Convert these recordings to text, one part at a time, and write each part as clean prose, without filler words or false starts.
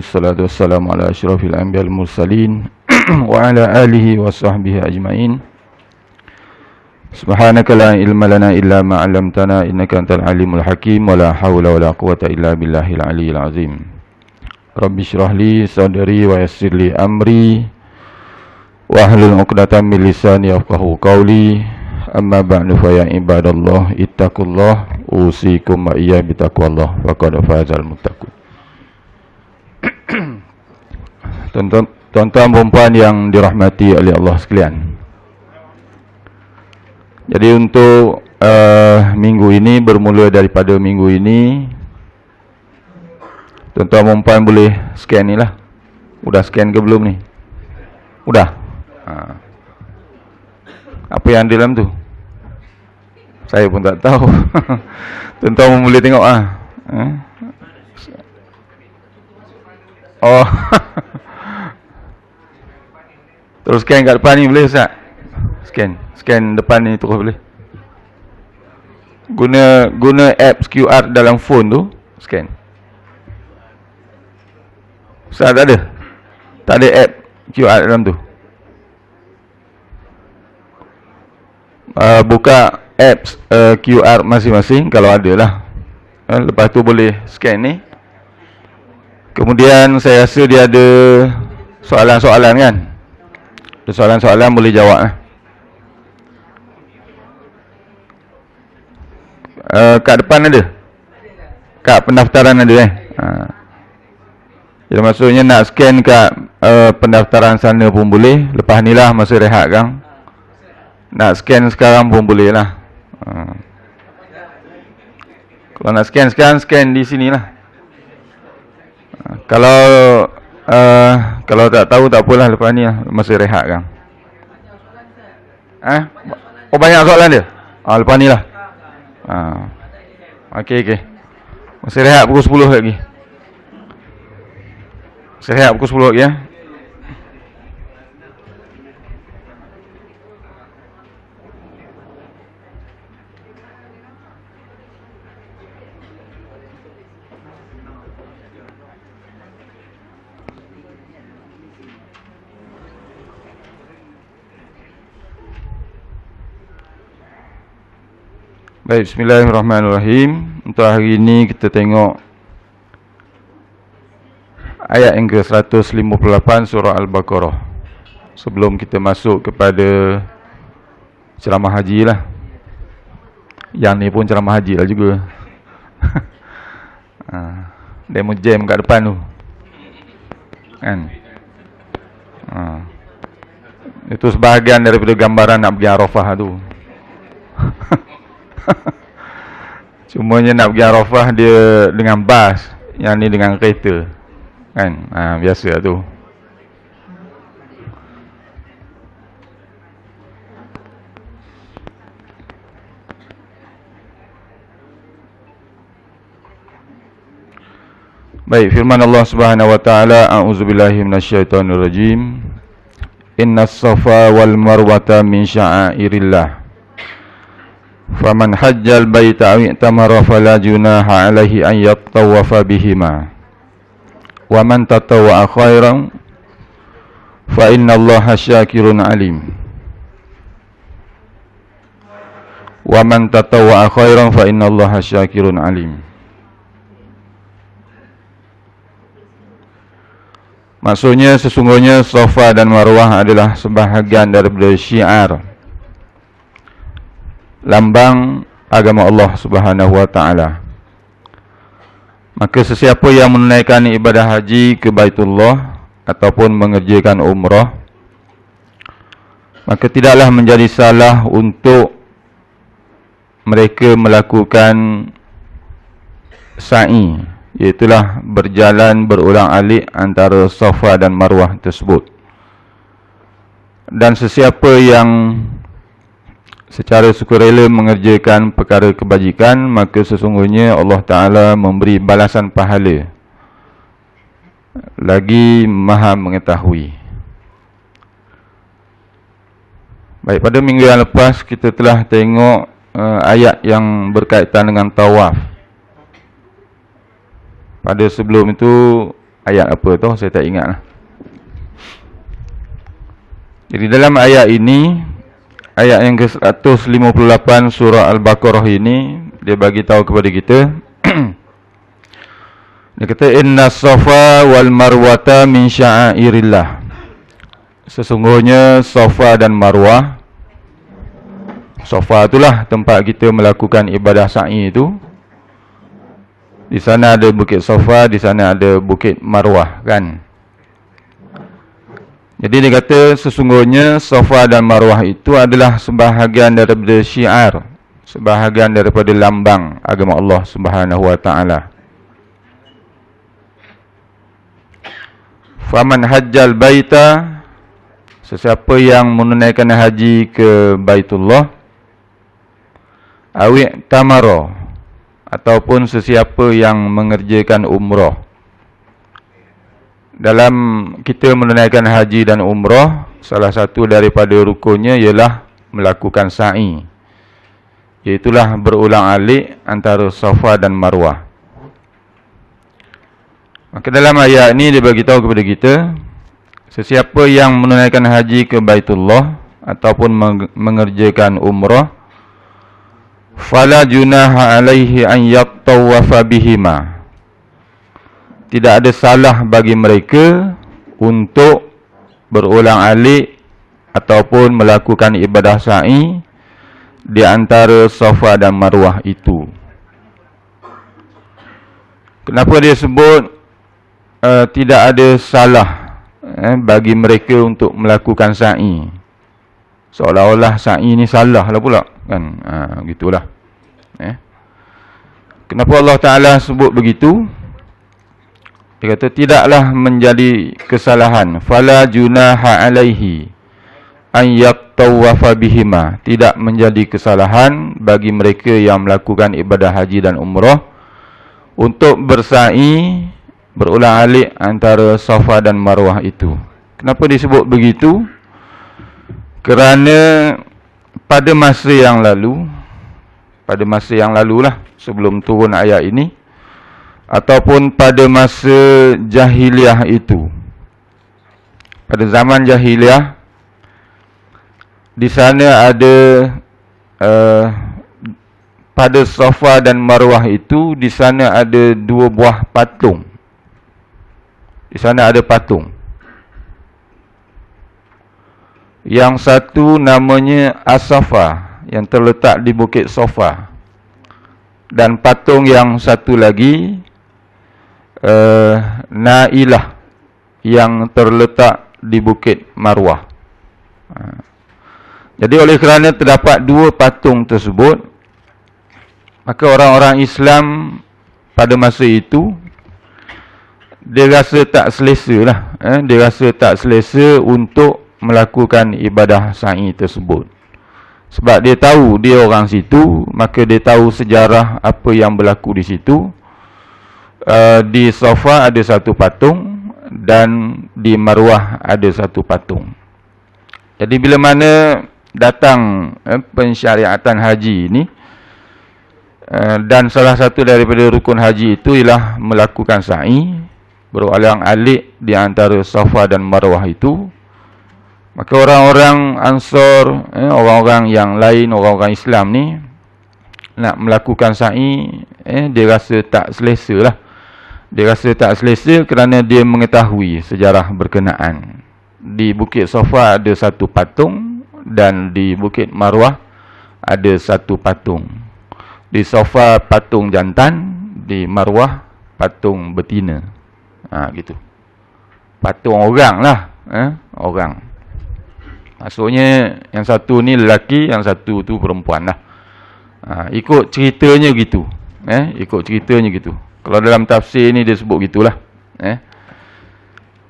wassalatu wassalamu ala asyrafil anbiya'il mursalin wa ala alihi wa sahbihi ajma'in. Subhanaka la ilma lana illa ma 'allamtana innaka antal alimul hakim wa la haula wa la quwwata illa billahil aliyyil azim. Rabbi shrah li sadri wa yassir li amri wahlul 'uqdatam min lisani yafqahu qawli. Amma ba'du fa ya ibadallah ittaqullah usikum wa iyya bitaqwallah faqad fazal muttaqun. Tuan-tuan perempuan yang dirahmati oleh Allah sekalian. Jadi untuk minggu ini, bermula daripada minggu ini, tuan-tuan perempuan boleh scan ni lah. Udah scan ke belum ni? Udah? Apa yang di dalam tu? Saya pun tak tahu. Tuan-tuan boleh tengok Oh. Terus scan kat depan ni boleh Ustaz? Scan depan ni terus boleh. Guna apps QR dalam phone tu, scan. Ustaz tak ada? Tak ada app QR dalam tu? Buka apps QR masing-masing kalau ada lah. Lepas tu boleh scan ni. Kemudian saya rasa dia ada soalan-soalan kan? Ada soalan-soalan boleh jawab lah. Kat depan ada? Kat pendaftaran ada Jadi maksudnya nak scan kat pendaftaran sana pun boleh. Lepas ni lah masa rehat kan. Nak scan sekarang pun boleh lah. Kalau nak scan sekarang, scan di sini lah. Kalau tak tahu tak apalah, lepas ni lah masa rehat kan. Oh banyak soalan dia? Lepas ni lah. Okey. Masa rehat pukul 10 lagi. Masa rehat pukul 10 lagi ya. Baik, bismillahirrahmanirrahim. Untuk hari ini kita tengok ayat yang ke-158 surah Al-Baqarah. Sebelum kita masuk kepada ceramah haji lah. Yang ni pun ceramah haji lah juga. Demo jam kat depan tu kan. Itu sebahagian daripada gambaran nak pergi Arafah tu. Cumanya nak pergi Arafah dia dengan bas, yang ni dengan kereta kan. Biasa tu. Baik, firman Allah Subhanahu wa taala, a'udzubillahi minasyaitonirrajim. Innas safa wal marwata min sya'airillah. Faman hajjal baita aw i'tamara fala junaha alaihi an yattawafa bihima. Wa man tatawwa'a khairan fa innallaha syakirun alim. Wa man tatawwa'a khairan fa innallaha syakirun alim. Maksudnya sesungguhnya Safa dan Marwah adalah sebahagian daripada syiar, lambang agama Allah Subhanahu wa taala. Maka sesiapa yang menunaikan ibadah haji ke Baitullah ataupun mengerjakan umrah, maka tidaklah menjadi salah untuk mereka melakukan sa'i, iaitulah berjalan berulang-alik antara Safa dan Marwah tersebut. Dan sesiapa yang secara sukarela mengerjakan perkara kebajikan, maka sesungguhnya Allah Ta'ala memberi balasan pahala, lagi maha mengetahui. Baik, pada minggu yang lepas kita telah tengok ayat yang berkaitan dengan tawaf. Pada sebelum itu Ayat apa tu saya tak ingat lah. Jadi dalam ayat ini, ayat yang ke-158 surah Al-Baqarah ini, dia bagi tahu kepada kita dia kata inna safa wal marwata min sya'airillah. Sesungguhnya Safa dan Marwah, Safa itulah tempat kita melakukan ibadah sa'i itu. Di sana ada bukit Safa, di sana ada bukit Marwah, kan? Jadi dia kata sesungguhnya Safa dan Marwah itu adalah sebahagian daripada syiar, sebahagian daripada lambang agama Allah Subhanahu wa taala. Faman hajjal baita, sesiapa yang menunaikan haji ke Baitullah, awi tamaro, ataupun sesiapa yang mengerjakan umrah. Dalam kita menunaikan haji dan umrah, salah satu daripada rukunnya ialah melakukan sa'i, iaitulah berulang-alik antara Safa dan Marwah. Maka dalam ayat ini dia bagi tahu kepada kita, sesiapa yang menunaikan haji ke Baitullah ataupun mengerjakan umrah, fala junaha alaihi an yattawafa bihima. Tidak ada salah bagi mereka untuk berulang-alik ataupun melakukan ibadah sa'i di antara Safa dan Marwah itu. Kenapa dia sebut tidak ada salah bagi mereka untuk melakukan sa'i? Seolah-olah sa'i ni salah lah pula, kan? Gitulah. Kenapa Allah Ta'ala sebut begitu? Dia kata tidaklah menjadi kesalahan. Fala junaha alaihi an yattawafa bihima. Tidak menjadi kesalahan bagi mereka yang melakukan ibadah haji dan umrah untuk bersa'i, berulang-alik antara Safa dan Marwah itu. Kenapa disebut begitu? Kerana pada masa yang lalu, lah sebelum turun ayat ini, ataupun pada masa jahiliah itu, pada zaman jahiliah, di sana ada pada Safa dan Marwah itu, di sana ada dua buah patung. Di sana ada patung. Yang satu namanya As-Safa, yang terletak di Bukit Safa. Dan patung yang satu lagi Nailah, yang terletak di Bukit Marwah. Jadi oleh kerana terdapat dua patung tersebut, maka orang-orang Islam pada masa itu dia rasa tak selesa lah. Dia rasa tak selesa untuk melakukan ibadah sa'i tersebut. Sebab dia tahu dia orang situ, maka dia tahu sejarah apa yang berlaku di situ. Di Safa ada satu patung dan di Marwah ada satu patung. Jadi bila mana datang pensyariatan haji ini, dan salah satu daripada rukun haji itu ialah melakukan sa'i, berulang-alik di antara Safa dan Marwah itu, maka orang-orang Ansar, orang-orang yang lain, orang-orang Islam ni nak melakukan sa'i, dia rasa tak selesa lah. Dia rasa tak selesa kerana dia mengetahui sejarah berkenaan. Di Bukit Safa ada satu patung dan di Bukit Marwah ada satu patung. Di Safa patung jantan, di Marwah patung betina. Gitu. Patung orang lah, orang. Maksudnya yang satu ni lelaki, yang satu tu perempuan lah. Ikut ceritanya gitu. Ikut ceritanya gitu. Kalau dalam tafsir ni dia sebut gitulah.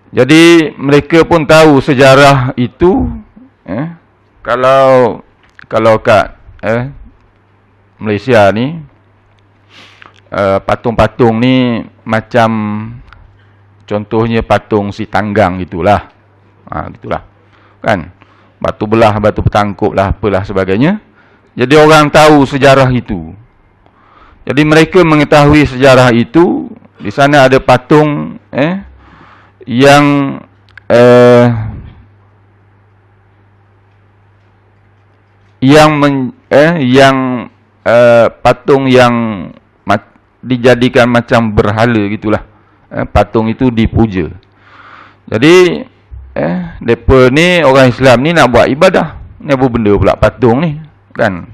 Jadi mereka pun tahu sejarah itu. Kalau kat Malaysia ni, patung-patung ni macam contohnya patung si Tanggang gitulah. Gitulah. Kan? Batu belah, batu petangkup lah, apalah sebagainya. Jadi orang tahu sejarah itu. Jadi mereka mengetahui sejarah itu. Di sana ada patung yang eh, patung yang dijadikan macam berhala gitulah. Patung itu dipuja. Jadi depa ni orang Islam ni nak buat ibadah, ni apa benda pula patung ni, kan?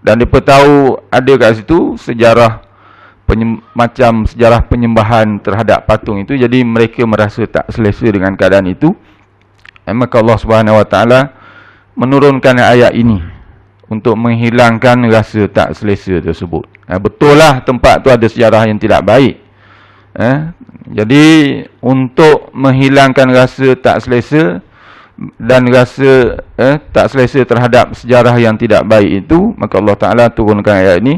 Dan depa tahu ada kat situ sejarah macam sejarah penyembahan terhadap patung itu. Jadi mereka merasa tak selesa dengan keadaan itu. Maka Allah Subhanahu Wa Taala menurunkan ayat ini untuk menghilangkan rasa tak selesa tersebut. Betul lah tempat tu ada sejarah yang tidak baik. Jadi untuk menghilangkan rasa tak selesa dan rasa tak selesa terhadap sejarah yang tidak baik itu, maka Allah Ta'ala turunkan ayat ini,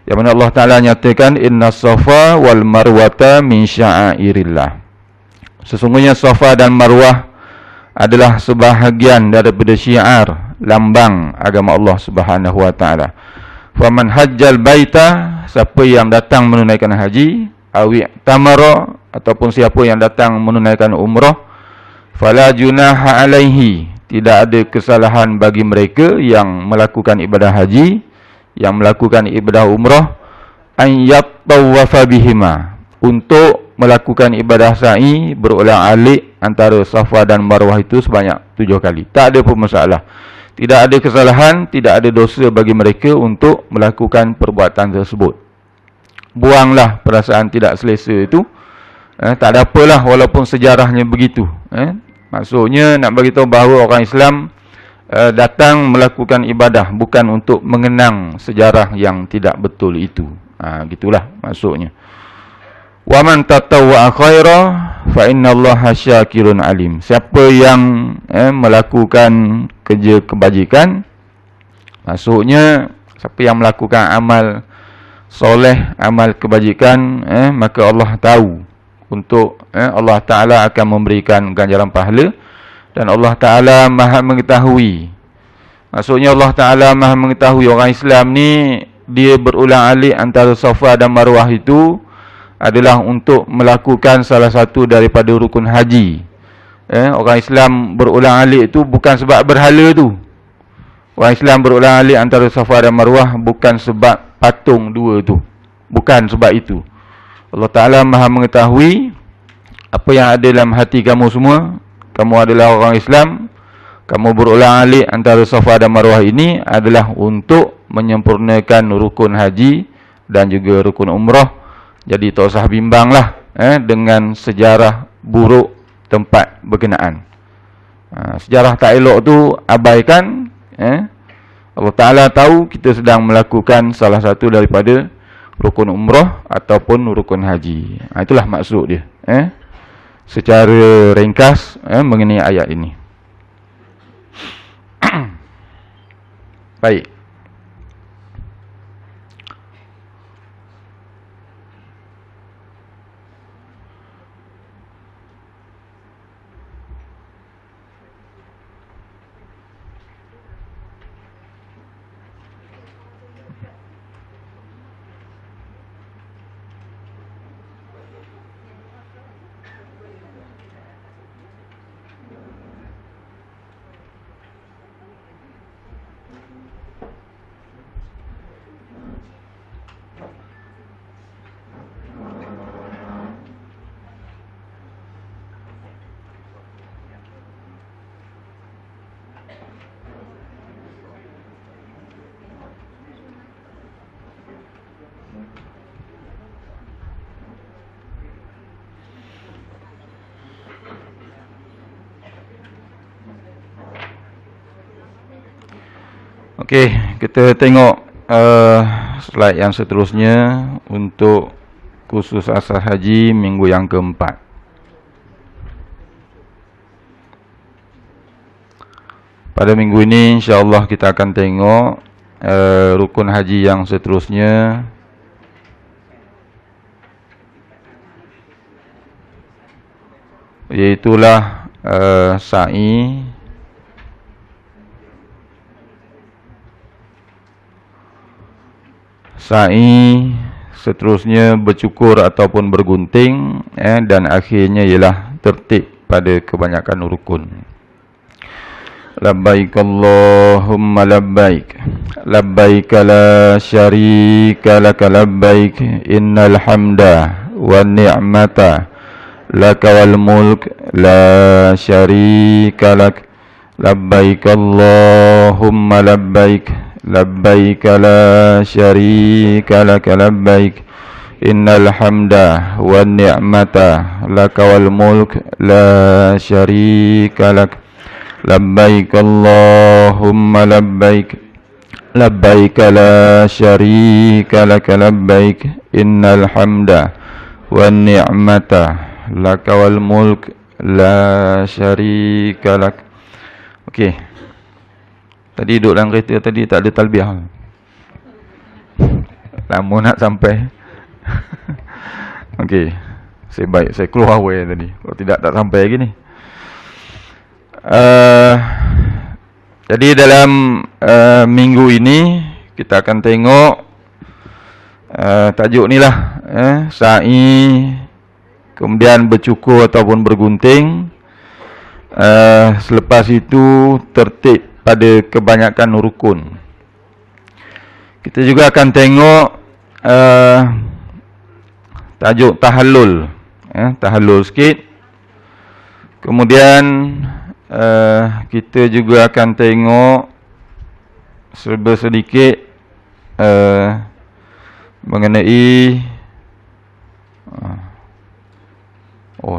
yang mana Allah Ta'ala nyatakan, Inna Safa wal Marwata min sya'airillah. Sesungguhnya Safa dan Marwah adalah sebahagian daripada syiar, lambang agama Allah Subhanahu Wa Ta'ala. Faman hajjal baita, siapa yang datang menunaikan haji, awi tamara, ataupun siapa yang datang menunaikan umrah, fala junaha alaihi, tidak ada kesalahan bagi mereka yang melakukan ibadah haji, yang melakukan ibadah umrah, an yattawafa bihima, untuk melakukan ibadah sa'i berulang-alik antara Safa dan Marwah itu sebanyak 7 kali. Tak ada pun masalah. Tidak ada kesalahan, tidak ada dosa bagi mereka untuk melakukan perbuatan tersebut. Buanglah perasaan tidak selesa itu. Tak ada apalah walaupun sejarahnya begitu. Maksudnya nak bagi tahu bahawa orang Islam datang melakukan ibadah bukan untuk mengenang sejarah yang tidak betul itu. Gitulah maksudnya. Wa man tatawwa'a khaira fa innallaha syakirun alim. Siapa yang melakukan kerja kebajikan, maksudnya siapa yang melakukan amal soleh, amal kebajikan, maka Allah tahu untuk Allah Ta'ala akan memberikan ganjaran pahala, dan Allah Ta'ala maha mengetahui. Maksudnya Allah Ta'ala maha mengetahui orang Islam ni, dia berulang-alik antara Safa dan Marwah itu adalah untuk melakukan salah satu daripada rukun haji. Orang Islam berulang-alik itu bukan sebab berhala tu. Orang Islam berulang-alik antara Safa dan Marwah bukan sebab patung dua tu. Bukan sebab itu. Allah Ta'ala maha mengetahui apa yang ada dalam hati kamu semua. Kamu adalah orang Islam. Kamu berulang-alik antara Safa dan Marwah ini adalah untuk menyempurnakan rukun haji dan juga rukun umrah. Jadi tak usah bimbanglah dengan sejarah buruk tempat berkenaan. Sejarah tak elok tu abaikan. Allah Ta'ala tahu kita sedang melakukan salah satu daripada rukun umrah ataupun rukun haji. Itulah maksud dia. Secara ringkas mengenai ayat ini. Baik. Okey, kita tengok slide yang seterusnya untuk kursus asas haji minggu yang keempat. Pada minggu ini insya-Allah kita akan tengok rukun haji yang seterusnya, iaitulah sa'i, seterusnya bercukur ataupun bergunting, dan akhirnya ialah tertib pada kebanyakan rukun. Labbaik Allahumma labbaik, labbaik la syarika laka labbaik, innal hamda wan ni'mata laka wal mulk la syarika lak. Labbaik Allahumma labbaik, labbaik la syarika laka labbaik, innal hamda wan ni'mata laka wal mulk la syarika lak. Labbaik Allahumma labbaik, labbaik la syarika laka labbaik, innal hamda wan ni'mata laka wal mulk la syarika lak. Okey. Tadi duduk dalam kereta tadi tak ada talbiyah. Lama nak sampai. Okey. Saya keluar awal tadi. Kalau tidak tak sampai lagi ni. Jadi dalam minggu ini kita akan tengok tajuk ni lah, sa'i, kemudian bercukur ataupun bergunting, selepas itu tertib pada kebanyakan rukun. Kita juga akan tengok tajuk tahallul, tahallul sikit. Kemudian kita juga akan tengok serba sedikit mengenai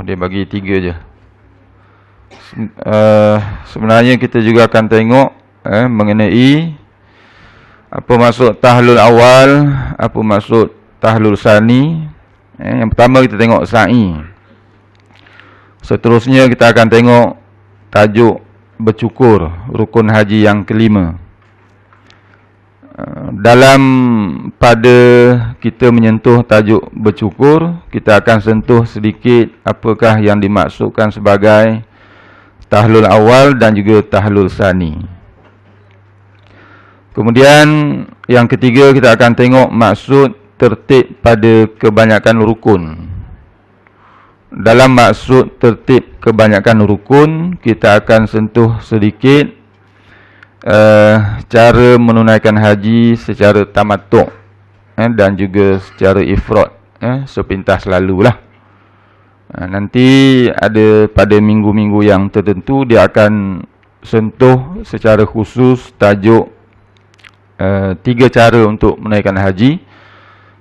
dia bagi 3 je. Sebenarnya kita juga akan tengok mengenai apa maksud tahlul awal, apa maksud tahlul sani. Yang pertama kita tengok sa'i. Seterusnya kita akan tengok tajuk bercukur, rukun haji yang kelima. Dalam pada kita menyentuh tajuk bercukur, kita akan sentuh sedikit apakah yang dimaksudkan sebagai tahlul awal dan juga tahlul sani. Kemudian yang ketiga kita akan tengok maksud tertib pada kebanyakan rukun. Dalam maksud tertib kebanyakan rukun, kita akan sentuh sedikit cara menunaikan haji secara tamattu' dan juga secara ifrad, sepintas lalulah. Nanti ada pada minggu-minggu yang tertentu dia akan sentuh secara khusus tajuk 3 cara untuk menunaikan haji,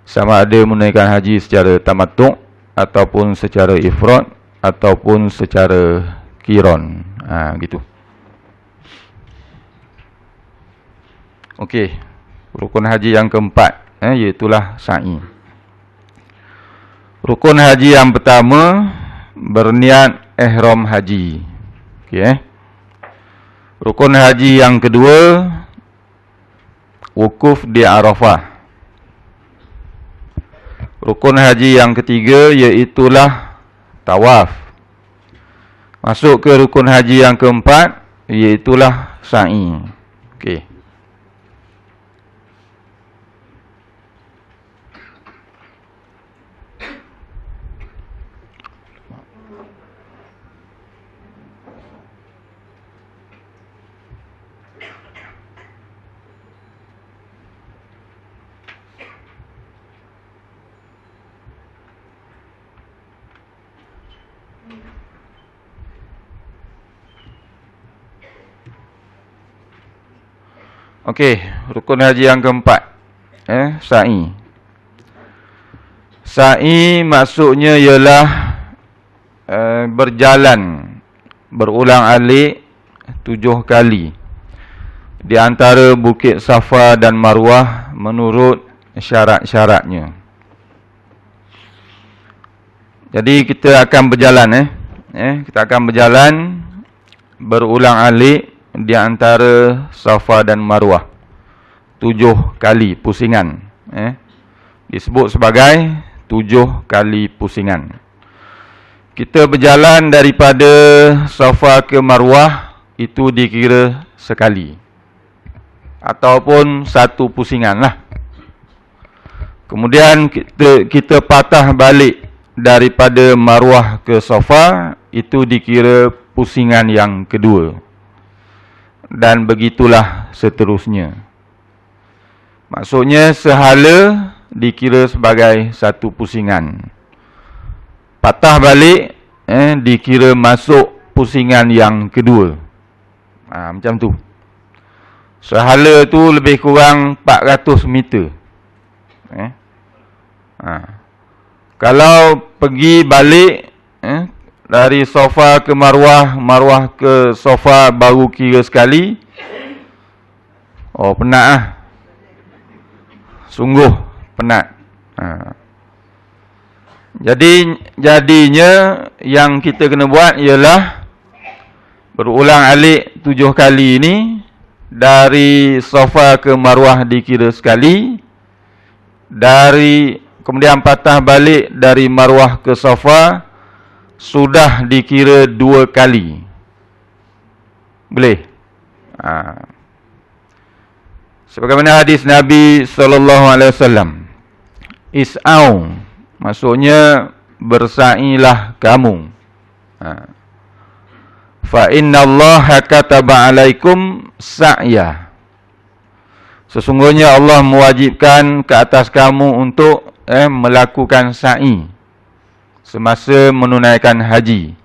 sama ada menunaikan haji secara tamattu' ataupun secara ifrad ataupun secara qiran. Gitu. Okey. Rukun haji yang keempat, iaitulah sa'i. Rukun haji yang pertama, berniat ihram haji. Okey. Rukun haji yang kedua, wukuf di Arafah. Rukun haji yang ketiga iaitulah tawaf. Masuk ke rukun haji yang keempat, iaitulah sa'i. Okey. Okey, rukun haji yang keempat, sa'i. Sa'i maksudnya ialah berjalan berulang-alik 7 kali di antara Bukit Safa dan Marwah menurut syarat-syaratnya. Jadi kita akan berjalan, kita akan berjalan berulang-alik di antara Safa dan Marwah 7 kali pusingan, disebut sebagai 7 kali pusingan. Kita berjalan daripada Safa ke Marwah, itu dikira sekali ataupun 1 pusingan lah. Kemudian kita patah balik daripada Marwah ke Safa, itu dikira pusingan yang kedua. Dan begitulah seterusnya. Maksudnya sehala dikira sebagai satu pusingan. Patah balik dikira masuk pusingan yang kedua. Macam tu. Sehala tu lebih kurang 400 meter. Kalau pergi balik dari Safa ke Marwah, Marwah ke Safa baru kira sekali. Oh, penat lah. Sungguh penat. Jadinya yang kita kena buat ialah berulang alik 7 kali ini. Dari Safa ke Marwah dikira sekali. Kemudian patah balik dari Marwah ke Safa sudah dikira 2 kali. Boleh? Sebagaimana hadis Nabi SAW. Is'au, maksudnya bersailah kamu. Fa innallaha kataba alaikum sa'ya. Sesungguhnya Allah mewajibkan ke atas kamu untuk melakukan sa'i semasa menunaikan haji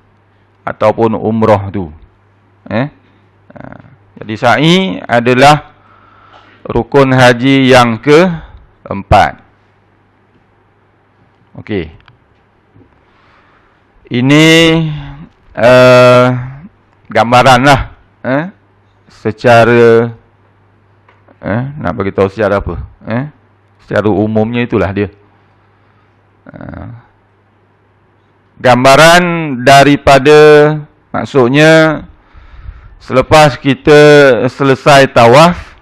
ataupun umrah tu. Jadi sa'i adalah rukun haji yang keempat. Okey. Ini gambaran lah. Secara nak bagi tahu secara apa? Secara umumnya itulah dia. Gambaran daripada, maksudnya selepas kita selesai tawaf,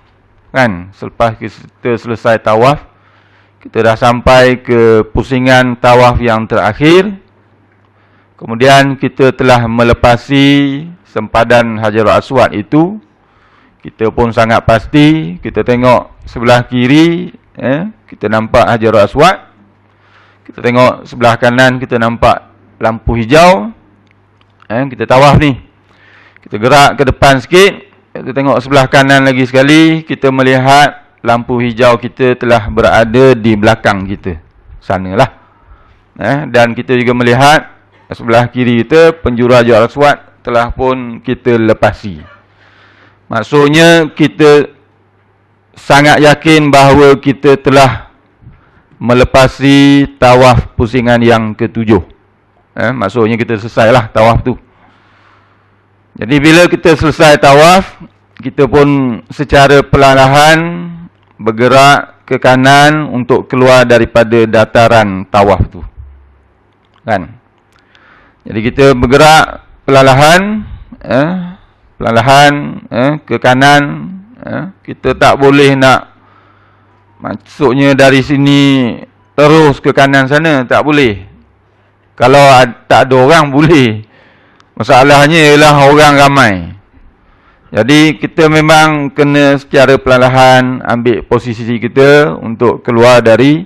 kan? Selepas kita selesai tawaf, kita dah sampai ke pusingan tawaf yang terakhir. Kemudian kita telah melepasi sempadan Hajarul Aswad itu. Kita pun sangat pasti, kita tengok sebelah kiri, kita nampak Hajarul Aswad. Kita tengok sebelah kanan, kita nampak lampu hijau. Kita tawaf ni. Kita gerak ke depan sikit, kita tengok sebelah kanan lagi sekali, kita melihat lampu hijau kita telah berada di belakang kita. Sanalah. Dan kita juga melihat sebelah kiri kita, penjuru Hajarul Aswad telah pun kita lepasi. Maksudnya kita sangat yakin bahawa kita telah melepasi tawaf pusingan yang ke-7. Maksudnya kita selesailah tawaf tu. Jadi bila kita selesai tawaf, kita pun secara perlahan bergerak ke kanan untuk keluar daripada dataran tawaf tu. Kan? Jadi kita bergerak perlahan, ke kanan. Kita tak boleh nak, maksudnya dari sini terus ke kanan sana, tak boleh. Kalau tak ada orang boleh. Masalahnya ialah orang ramai. Jadi kita memang kena secara perlahan ambil posisi kita untuk keluar dari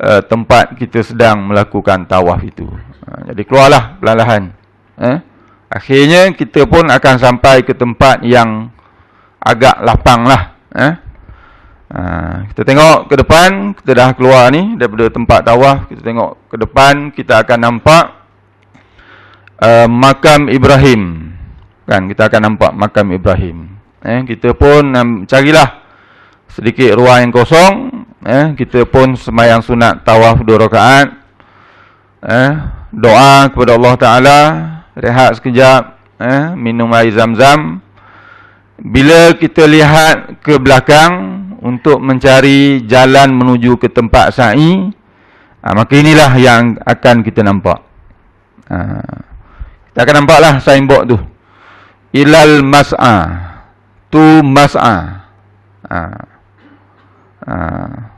tempat kita sedang melakukan tawaf itu. Jadi keluarlah perlahan. Akhirnya kita pun akan sampai ke tempat yang agak lapang lah. Kita tengok ke depan, kita dah keluar ni daripada tempat tawaf. Kita tengok ke depan, kita akan nampak makam Ibrahim. Kan, kita akan nampak makam Ibrahim. Kita pun carilah sedikit ruang yang kosong. Kita pun sembahyang sunat tawaf 2 rakaat. Doa kepada Allah Ta'ala, rehat sekejap, minum air zam-zam. Bila kita lihat ke belakang untuk mencari jalan menuju ke tempat sa'i, maka inilah yang akan kita nampak. Kita akan nampaklah signboard tu. Ilal mas'a, tu mas'a.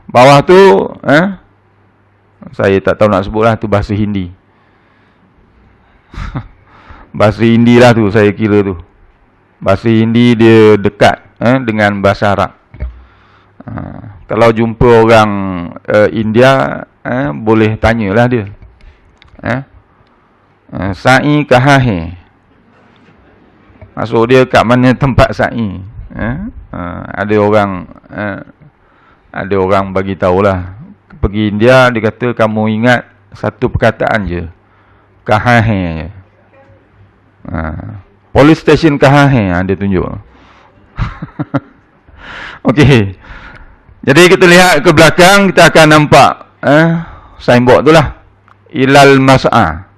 Bawah tu, saya tak tahu nak sebutlah, tu bahasa Hindi. Bahasa Hindi lah tu, saya kira tu. Bahasa Hindi dia dekat dengan bahasa Arab. Kalau jumpa orang India, boleh tanyalah dia. Sa'i kahahe. Maksud dia kat mana tempat sa'i. Ada orang bagi tahulah. Pergi India, dia kata kamu ingat satu perkataan je. Kahahe je. Police station kahahe, dia tunjuk. Okey. Jadi kita lihat ke belakang, kita akan nampak signboard tu lah. Ilal mas'a.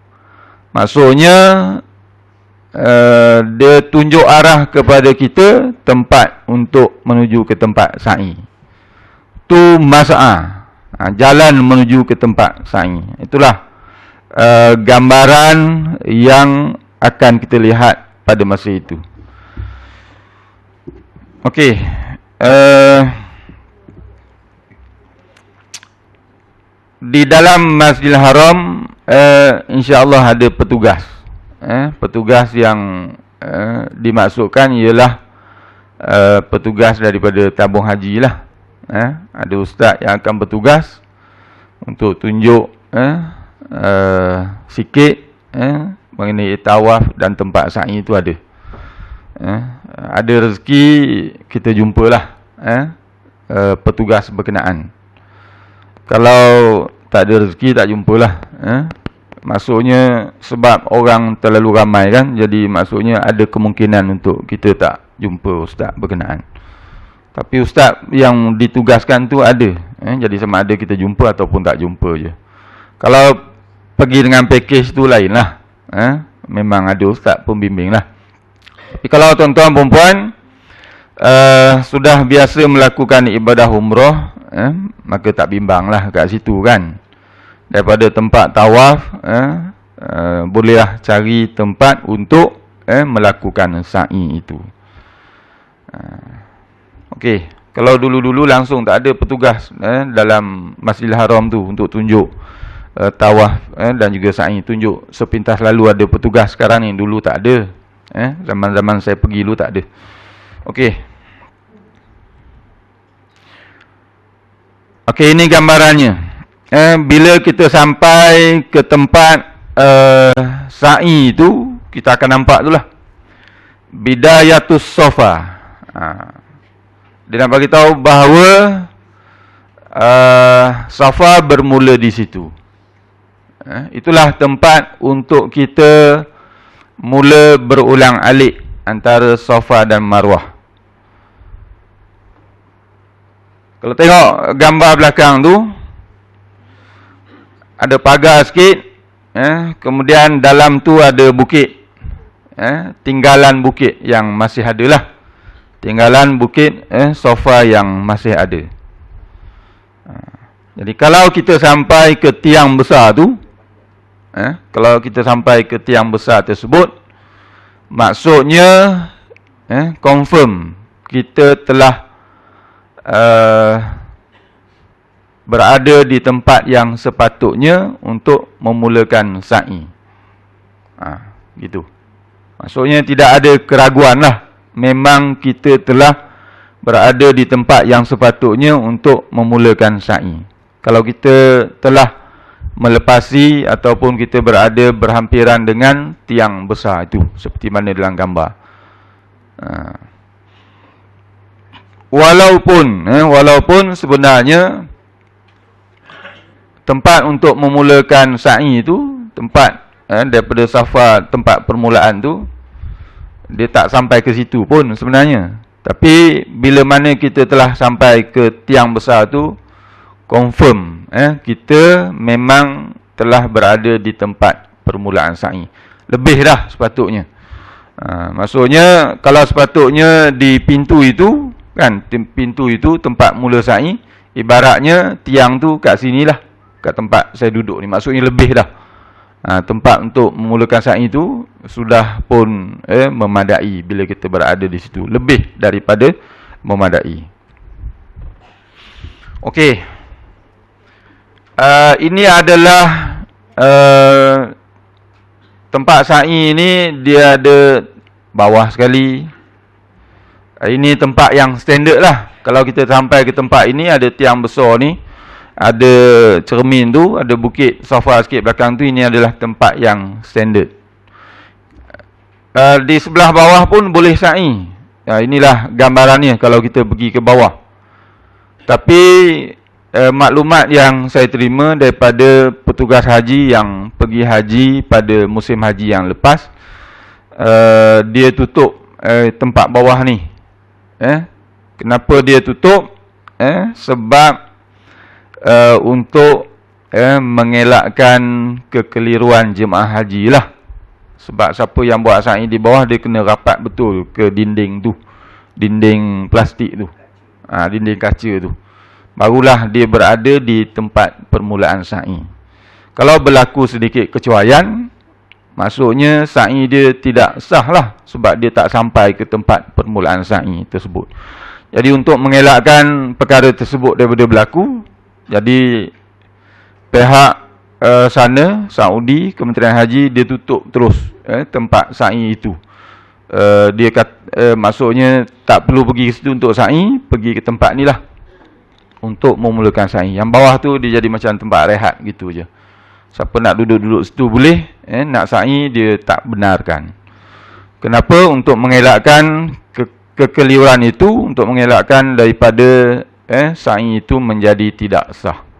Maksudnya dia tunjuk arah kepada kita tempat untuk menuju ke tempat sa'i. Tu mas'a. Jalan menuju ke tempat sa'i. Itulah gambaran yang akan kita lihat pada masa itu. Okey. Di dalam Masjidil Haram insya-Allah ada petugas. Petugas yang dimaksudkan ialah petugas daripada tabung haji lah. Ada ustaz yang akan bertugas untuk tunjuk sikit mengenai tawaf dan tempat sa'i itu ada. Ada rezeki kita jumpalah petugas berkenaan. Kalau tak ada rezeki tak jumpalah. Maksudnya sebab orang terlalu ramai kan, jadi maksudnya ada kemungkinan untuk kita tak jumpa ustaz berkenaan. Tapi ustaz yang ditugaskan tu ada. Jadi sama ada kita jumpa ataupun tak jumpa je. Kalau pergi dengan package tu lain lah. Memang ada ustaz pembimbing lah. Tapi kalau tuan-tuan perempuan sudah biasa melakukan ibadah umrah, maka tak bimbang lah kat situ kan. Daripada tempat tawaf, bolehlah cari tempat untuk melakukan sa'i itu. Okey, kalau dulu-dulu langsung tak ada petugas dalam Masjidil Haram tu untuk tunjuk tawaf dan juga sa'i, tunjuk sepintas lalu ada petugas. Sekarang ni, dulu tak ada. Zaman-zaman saya pergi dulu tak ada. Okey. Okey, ini gambarannya. Bila kita sampai ke tempat sa'i itu, kita akan nampak tu lah. Bidayatus Safa. Dia nak bagi tahu bahawa Safa bermula di situ. Itulah tempat untuk kita mula berulang alik antara Safa dan Marwah. Kalau tengok gambar belakang tu, ada pagar sikit, kemudian dalam tu ada bukit, tinggalan bukit yang masih ada lah. Tinggalan bukit Safa yang masih ada. Jadi kalau kita sampai ke tiang besar tu, kalau kita sampai ke tiang besar tersebut, maksudnya confirm kita telah berada di tempat yang sepatutnya untuk memulakan sa'i. Gitu. Maksudnya tidak ada keraguan lah. Memang kita telah berada di tempat yang sepatutnya untuk memulakan sa'i. Kalau kita telah melepasi ataupun kita berada berhampiran dengan tiang besar itu, seperti mana dalam gambar. Walaupun sebenarnya tempat untuk memulakan sa'i itu, tempat daripada Safa, tempat permulaan tu, dia tak sampai ke situ pun sebenarnya. Tapi bila mana kita telah sampai ke tiang besar tu, confirm kita memang telah berada di tempat permulaan sa'i. Lebih dah sepatutnya. Maksudnya kalau sepatutnya di pintu itu kan, pintu itu tempat mula sa'i, ibaratnya tiang tu kat sinilah, kat tempat saya duduk ni, maksudnya lebih dah. Tempat untuk memulakan sa'i itu sudah pun memadai bila kita berada di situ, lebih daripada memadai. Okey. Ini adalah tempat sa'i ini, dia ada bawah sekali. Ini tempat yang standard lah. Kalau kita sampai ke tempat ini, ada tiang besar ni, ada cermin tu, ada bukit Safa sikit belakang tu, ini adalah tempat yang standard. Di sebelah bawah pun boleh sa'i. Inilah gambarannya kalau kita pergi ke bawah. Tapi maklumat yang saya terima daripada petugas haji yang pergi haji pada musim haji yang lepas, dia tutup tempat bawah ni. Kenapa dia tutup? Sebab untuk mengelakkan kekeliruan jemaah haji lah. Sebab siapa yang buat sa'i di bawah, dia kena rapat betul ke dinding tu, dinding plastik tu, dinding kaca tu, barulah dia berada di tempat permulaan sa'i. Kalau berlaku sedikit kecuaian, maksudnya sa'i dia tidak sah lah, sebab dia tak sampai ke tempat permulaan sa'i tersebut. Jadi untuk mengelakkan perkara tersebut daripada berlaku, jadi pihak sana, Saudi, Kementerian Haji, dia tutup terus tempat sa'i itu. Dia maksudnya tak perlu pergi ke situ untuk sa'i, pergi ke tempat ni lah untuk memulakan sa'i. Yang bawah tu dia jadi macam tempat rehat gitu je. Siapa nak duduk-duduk situ boleh, nak sa'i dia tak benarkan. Kenapa? Untuk mengelakkan kekeliruan itu, untuk mengelakkan daripada sa'i itu menjadi tidak sah.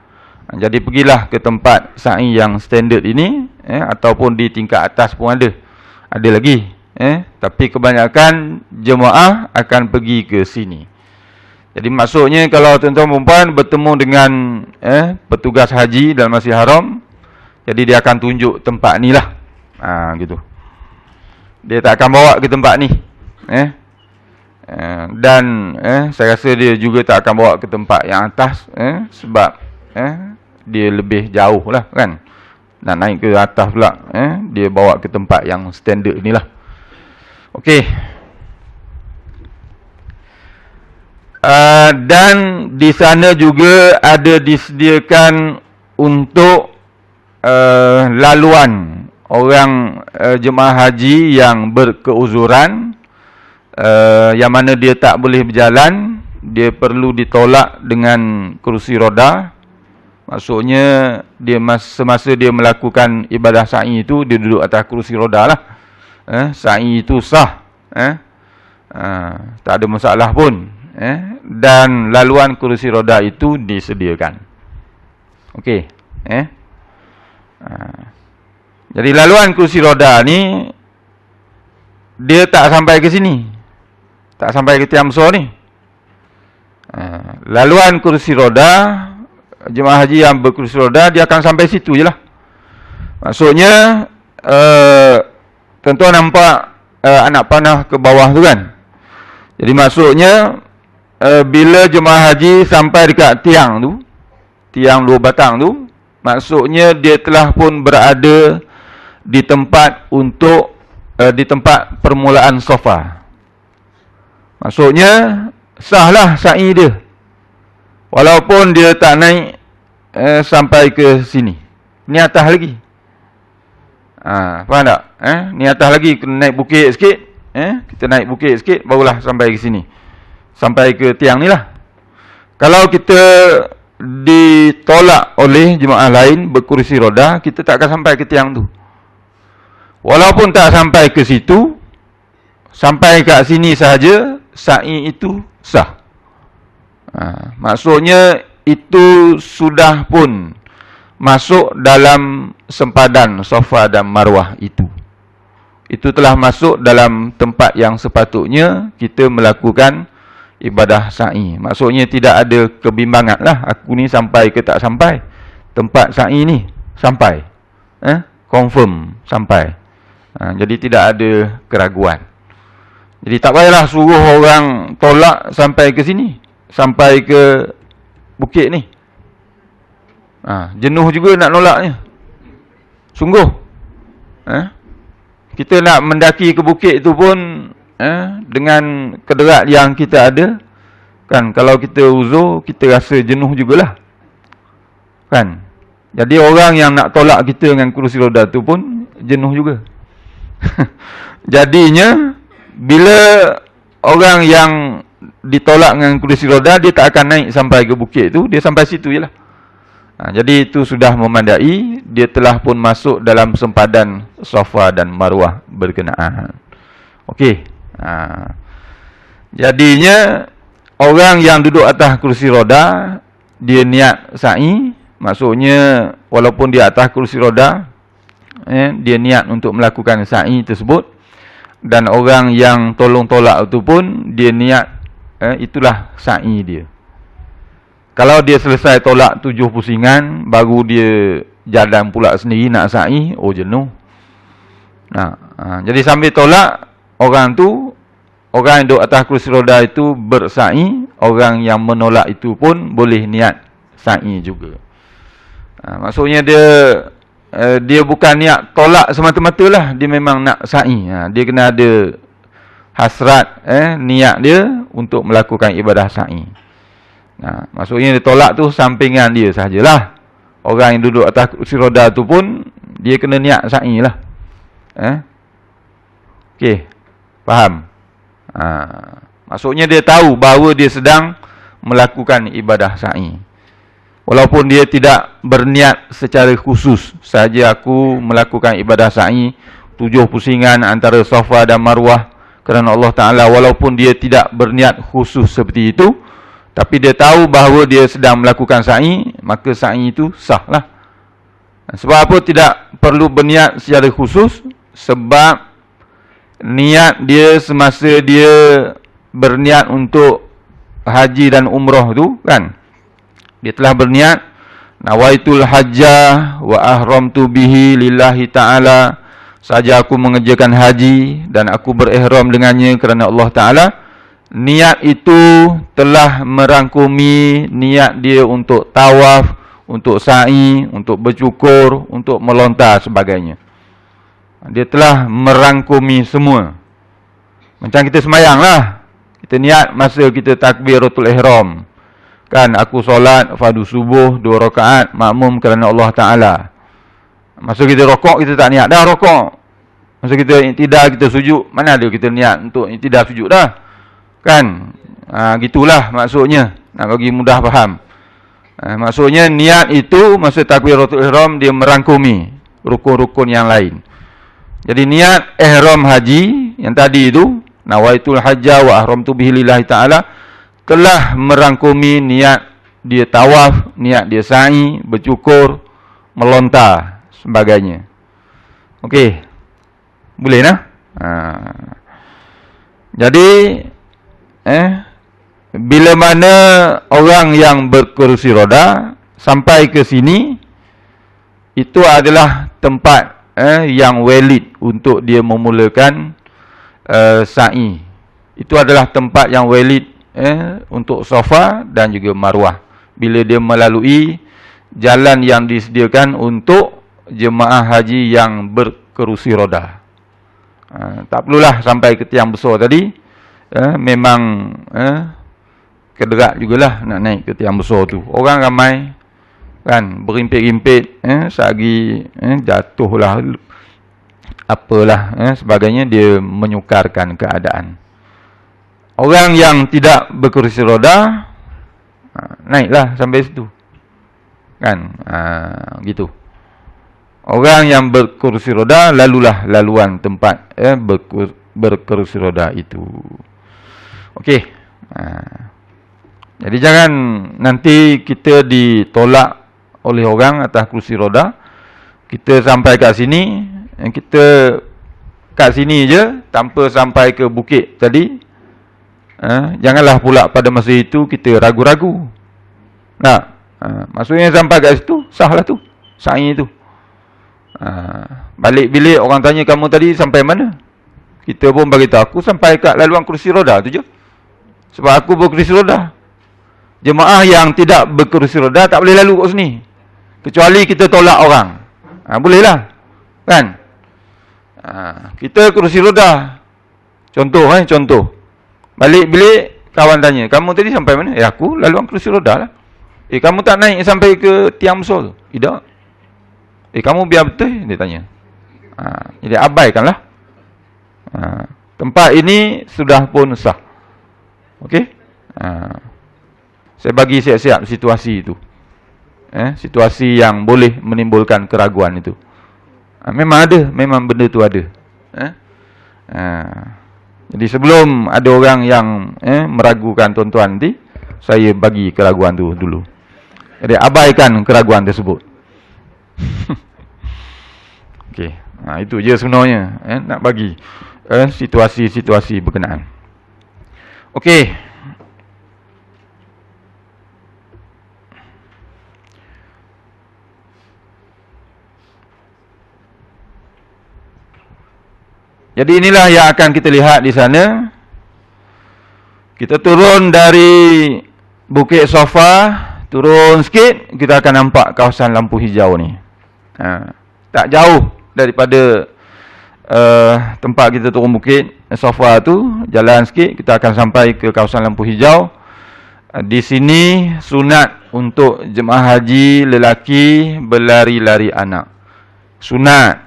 Jadi pergilah ke tempat sa'i yang standard ini, ataupun di tingkat atas pun ada lagi. Tapi kebanyakan jemaah akan pergi ke sini. Jadi maksudnya kalau tuan-tuan dan puan bertemu dengan petugas haji dalam Masjidil Haram, jadi dia akan tunjuk tempat ni lah. Gitu. Dia tak akan bawa ke tempat ni. Dan saya rasa dia juga tak akan bawa ke tempat yang atas, sebab dia lebih jauh lah kan. Nak naik ke atas pula, dia bawa ke tempat yang standard ni lah. Okey. Dan di sana juga ada disediakan untuk laluan orang jemaah haji yang berkeuzuran, yang mana dia tak boleh berjalan, dia perlu ditolak dengan kerusi roda. Maksudnya dia semasa dia melakukan ibadah sa'i itu, dia duduk atas kerusi roda lah. Sa'i itu sah, tak ada masalah pun. Dan laluan kerusi roda itu disediakan. Okey. Jadi laluan kerusi roda ni dia tak sampai ke sini, tak sampai ke tiang besar ni. Laluan kerusi roda, jemaah haji yang berkerusi roda, dia akan sampai situ je lah. Maksudnya tuan-tuan nampak anak panah ke bawah tu kan. Jadi maksudnya bila jemaah haji sampai dekat tiang tu, tiang 2 batang tu, maksudnya dia telah pun berada di tempat untuk di tempat permulaan Safa. Maksudnya sahlah sa'i dia, walaupun dia tak naik sampai ke sini. Ni atas lagi. Faham tak? Ni atas lagi, kena naik bukit sikit. Kita naik bukit sikit, barulah sampai ke sini, sampai ke tiang ni lah. Kalau kita ditolak oleh jemaah lain berkerusi roda, kita tak akan sampai ke tiang tu. Walaupun tak sampai ke situ, sampai kat sini sahaja, sa'i itu sah. Maksudnya itu sudah pun masuk dalam sempadan Safa dan Marwah itu. Itu telah masuk dalam tempat yang sepatutnya kita melakukan ibadah sa'i. Maksudnya tidak ada kebimbangan lah, aku ni sampai ke tak sampai. Tempat sa'i ni sampai, confirm sampai. Jadi tidak ada keraguan. Jadi tak payahlah suruh orang tolak sampai ke sini, sampai ke bukit ni. Jenuh juga nak nolaknya. Sungguh. Kita nak mendaki ke bukit tu pun dengan kederat yang kita ada, kan, kalau kita uzur, kita rasa jenuh jugalah, kan. Jadi orang yang nak tolak kita dengan kerusi roda tu pun jenuh juga. Jadinya bila orang yang ditolak dengan kerusi roda, dia tak akan naik sampai ke bukit tu, dia sampai situ je lah. Jadi itu sudah memandai dia telah pun masuk dalam sempadan Safa dan Marwah berkenaan. Okey. Jadinya orang yang duduk atas kursi roda, dia niat sa'i, maksudnya walaupun dia atas kursi roda, dia niat untuk melakukan sa'i tersebut. Dan orang yang tolong tolak itu pun dia niat, itulah sa'i dia. Kalau dia selesai tolak 7 pusingan, baru dia jalan pula sendiri nak sa'i, jenuh. Jadi sambil tolak, orang yang duduk atas kursi roda itu bersa'i, orang yang menolak itu pun boleh niat sa'i juga. Maksudnya dia bukan niat tolak semata-mata lah, dia memang nak sa'i. Dia kena ada hasrat, niat dia untuk melakukan ibadah sa'i. Maksudnya dia tolak tu sampingan dia sahajalah. Orang yang duduk atas kursi roda tu pun dia kena niat sa'i lah. Okey, faham? Maksudnya dia tahu bahawa dia sedang melakukan ibadah sa'i. Walaupun dia tidak berniat secara khusus, saja aku melakukan ibadah sa'i 7 pusingan antara Safa dan Marwah kerana Allah Ta'ala, walaupun dia tidak berniat khusus seperti itu, tapi dia tahu bahawa dia sedang melakukan sa'i, maka sa'i itu sah lah. Sebab apa tidak perlu berniat secara khusus? Sebab niat dia semasa dia berniat untuk haji dan umrah tu kan, dia telah berniat nawaitul hajjah wa ahramtu bihi lillahi ta'ala, saja aku mengerjakan haji dan aku berihram dengannya kerana Allah Ta'ala. Niat itu telah merangkumi niat dia untuk tawaf, untuk sa'i, untuk bercukur, untuk melontar sebagainya. Dia telah merangkumi semua. Macam kita sembahyang lah. Kita niat masa kita takbiratul ihram. Kan, aku solat fardu subuh 2 rakaat makmum kerana Allah Ta'ala. Masa kita rokok, kita tak niat dah rokok. Masa kita iktidal, kita sujud, mana ada kita niat untuk iktidal sujud dah. Kan, gitulah maksudnya. Nak bagi mudah faham. Maksudnya niat itu masa takbiratul ihram dia merangkumi rukun-rukun yang lain. Jadi niat ihram haji yang tadi itu, nawaitul hajjah wa ahramtu bihi lillahi ta'ala, telah merangkumi niat dia tawaf, niat dia sa'i, bercukur, melontar sebagainya. Okey. Boleh nah? Jadi bila mana orang yang berkerusi roda sampai ke sini, itu adalah tempat yang valid untuk dia memulakan sa'i. Itu adalah tempat yang valid untuk Safa dan juga Marwah, bila dia melalui jalan yang disediakan untuk jemaah haji yang berkerusi roda. Tak perlulah sampai ke tiang besar tadi. Memang kederat jugalah nak naik ke tiang besar tu. Orang ramai kan, berimpit-impit, sehari jatuhlah apalah, sebagainya, dia menyukarkan keadaan. Orang yang tidak berkerusi roda, naiklah sampai situ kan, gitu. Orang yang berkerusi roda, lalulah laluan tempat berkerusi roda itu. Okey. Jadi jangan nanti kita ditolak oleh orang atas kursi roda. Kita sampai kat sini, kita kat sini je tanpa sampai ke bukit tadi. Janganlah pula pada masa itu kita ragu-ragu. Maksudnya sampai kat situ, sahlah tu sa'i tu. Balik bilik orang tanya, kamu tadi sampai mana? Kita pun bagi tahu, aku sampai kat laluan kursi roda tu je. Sebab aku berkursi roda. Jemaah yang tidak berkursi roda tak boleh lalu kat sini, kecuali kita tolak orang. Bolehlah kan. Kita kursi roda, contoh contoh, balik bilik kawan tanya, kamu tadi sampai mana? Aku laluan kursi roda lah. Kamu tak naik sampai ke tiang besar tu? Tidak. Kamu biar betul, dia tanya. Jadi abaikanlah. Tempat ini sudah pun sah. Okey. Saya bagi siap-siap situasi itu. situasi yang boleh menimbulkan keraguan itu. Memang ada, memang benda tu ada. Jadi sebelum ada orang yang meragukan tuan-tuan nanti, saya bagi keraguan tu dulu. Jadi abaikan keraguan tersebut. Okey, itu je sebenarnya, nak bagi situasi-situasi berkenaan. Okey. Jadi inilah yang akan kita lihat di sana. Kita turun dari Bukit Safa, turun sikit, kita akan nampak kawasan lampu hijau ni. Tak jauh daripada tempat kita turun Bukit Safa tu, jalan sikit, kita akan sampai ke kawasan lampu hijau. Di sini sunat untuk jemaah haji lelaki berlari-lari anak. Sunat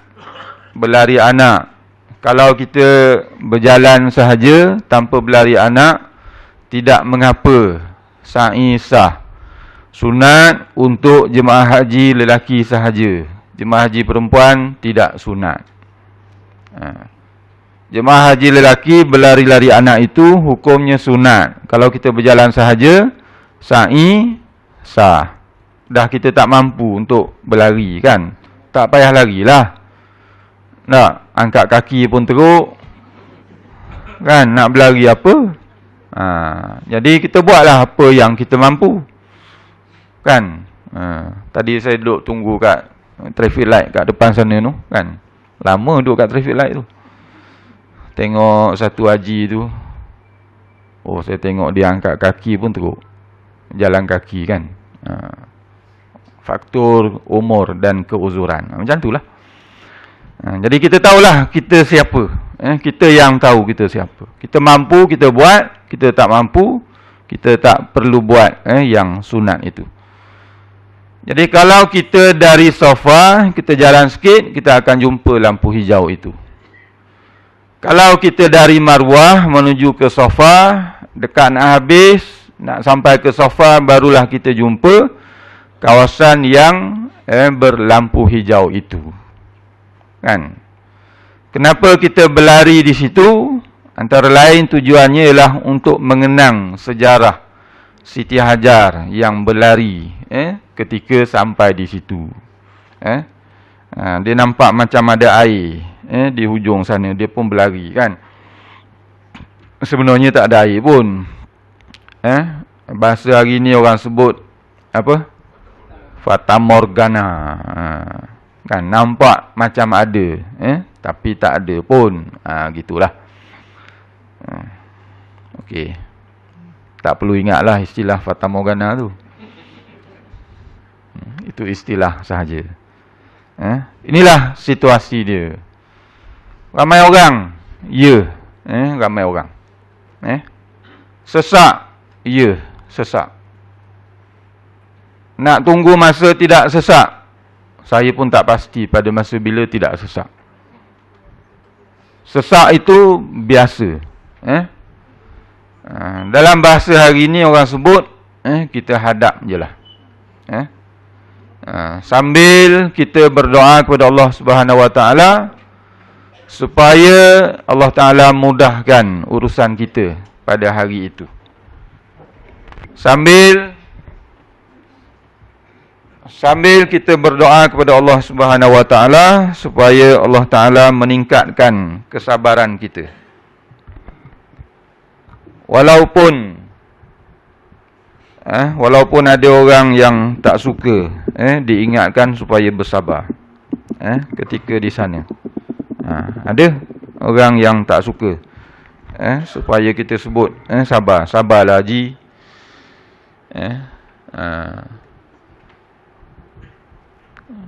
berlari anak. Kalau kita berjalan sahaja tanpa berlari anak, tidak mengapa, sa'i sah. Sunat untuk jemaah haji lelaki sahaja. Jemaah haji perempuan tidak sunat. Jemaah haji lelaki berlari-lari anak itu hukumnya sunat. Kalau kita berjalan sahaja, sa'i sah. Dah kita tak mampu untuk berlari kan, tak payah larilah. Nak angkat kaki pun teruk kan, nak berlari apa? Jadi kita buatlah apa yang kita mampu kan. Tadi saya duduk tunggu kat traffic light kat depan sana tu kan, lama duduk kat traffic light tu, tengok satu haji tu. Saya tengok dia angkat kaki pun teruk, jalan kaki kan. Faktor umur dan keuzuran, macam tu lah. Jadi kita tahulah kita siapa. Kita yang tahu kita siapa. Kita mampu, kita buat. Kita tak mampu, kita tak perlu buat yang sunat itu. Jadi kalau kita dari Safa, kita jalan sikit, kita akan jumpa lampu hijau itu. Kalau kita dari Marwah menuju ke Safa, dekat nak habis, nak sampai ke Safa, barulah kita jumpa kawasan yang berlampu hijau itu. Kan? Kenapa kita berlari di situ? Antara lain tujuannya ialah untuk mengenang sejarah Siti Hajar yang berlari ketika sampai di situ. Dia nampak macam ada air di hujung sana, dia pun berlari kan. Sebenarnya tak ada air pun. Bahasa hari ni orang sebut apa? Fata Morgana. Kan nampak macam ada, tapi tak ada pun. Gitulah. Okey. Tak perlu ingatlah istilah Fata Morgana tu. Itu istilah sahaja. Inilah situasi dia. Ramai orang, ya, ramai orang. Sesak, ya, sesak. Nak tunggu masa tidak sesak, saya pun tak pasti pada masa bila tidak sesak. Sesak itu biasa. Dalam bahasa hari ini orang sebut, kita hadap je lah. Sambil kita berdoa kepada Allah Subhanahu Wa Taala supaya Allah Taala mudahkan urusan kita pada hari itu. Sambil kita berdoa kepada Allah Subhanahu Wa Taala supaya Allah Taala meningkatkan kesabaran kita. Walaupun ada orang yang tak suka, diingatkan supaya bersabar ketika di sana. Ada orang yang tak suka, supaya kita sebut sabarlah Haji.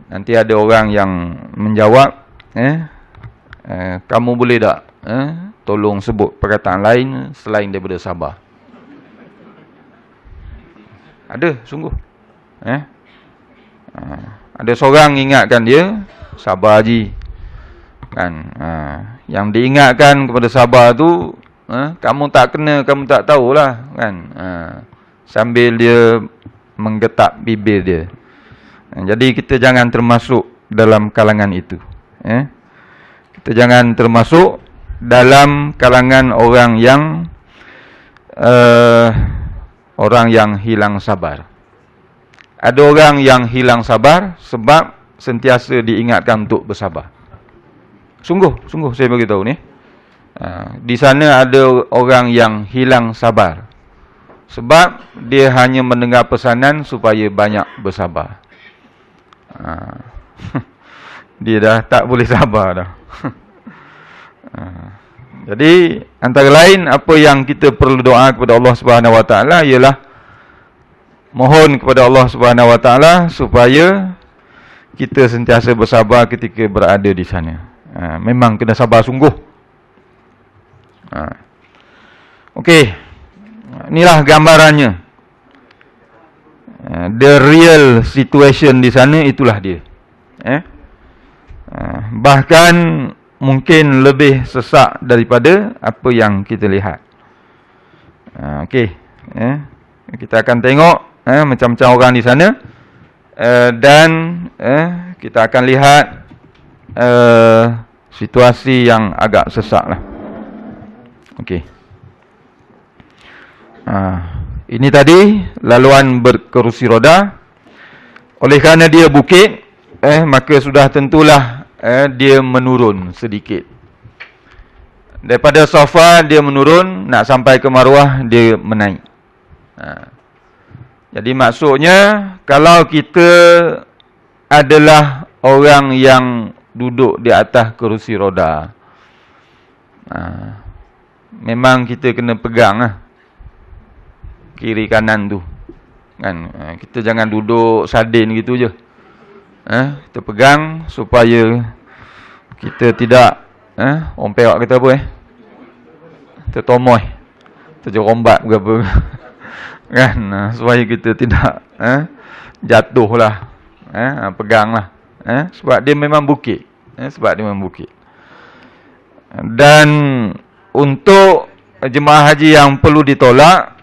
Nanti ada orang yang menjawab, kamu boleh tak tolong sebut perkataan lain selain daripada sabar. Ada sungguh. Ada seorang ingatkan dia, sabar Haji kan. Yang diingatkan kepada sabar tu, kamu tak kena, kamu tak tahulah kan. Sambil dia menggetak bibir dia. Jadi kita jangan termasuk dalam kalangan itu. Kita jangan termasuk dalam kalangan orang yang hilang sabar. Ada orang yang hilang sabar sebab sentiasa diingatkan untuk bersabar. Sungguh saya beritahu ni. Di sana ada orang yang hilang sabar sebab dia hanya mendengar pesanan supaya banyak bersabar. Dia dah tak boleh sabar dah. Jadi antara lain apa yang kita perlu doa kepada Allah Subhanahu Wa Taala ialah mohon kepada Allah Subhanahu Wa Taala supaya kita sentiasa bersabar ketika berada di sana. Memang kena sabar sungguh. Okey. Inilah gambarannya. The real situation di sana itulah dia. Bahkan mungkin lebih sesak daripada apa yang kita lihat. Okey. Kita akan tengok macam-macam orang di sana. Dan kita akan lihat situasi yang agak sesak lah. Okey. Ini tadi laluan berkerusi roda. Oleh kerana dia bukit, maka sudah tentulah dia menurun sedikit. Daripada Safa dia menurun, nak sampai ke Marwah dia menaik. Jadi maksudnya kalau kita adalah orang yang duduk di atas kerusi roda, memang kita kena pegang lah kiri kanan tu kan. Kita jangan duduk sardin gitu je. Kita pegang supaya kita tidak orang Perak kata apa tertomoy, terjerombat ke apa kan, supaya kita tidak jatuh lah. Pegang lah. Sebab dia memang bukit. Dan untuk jemaah haji yang perlu ditolak,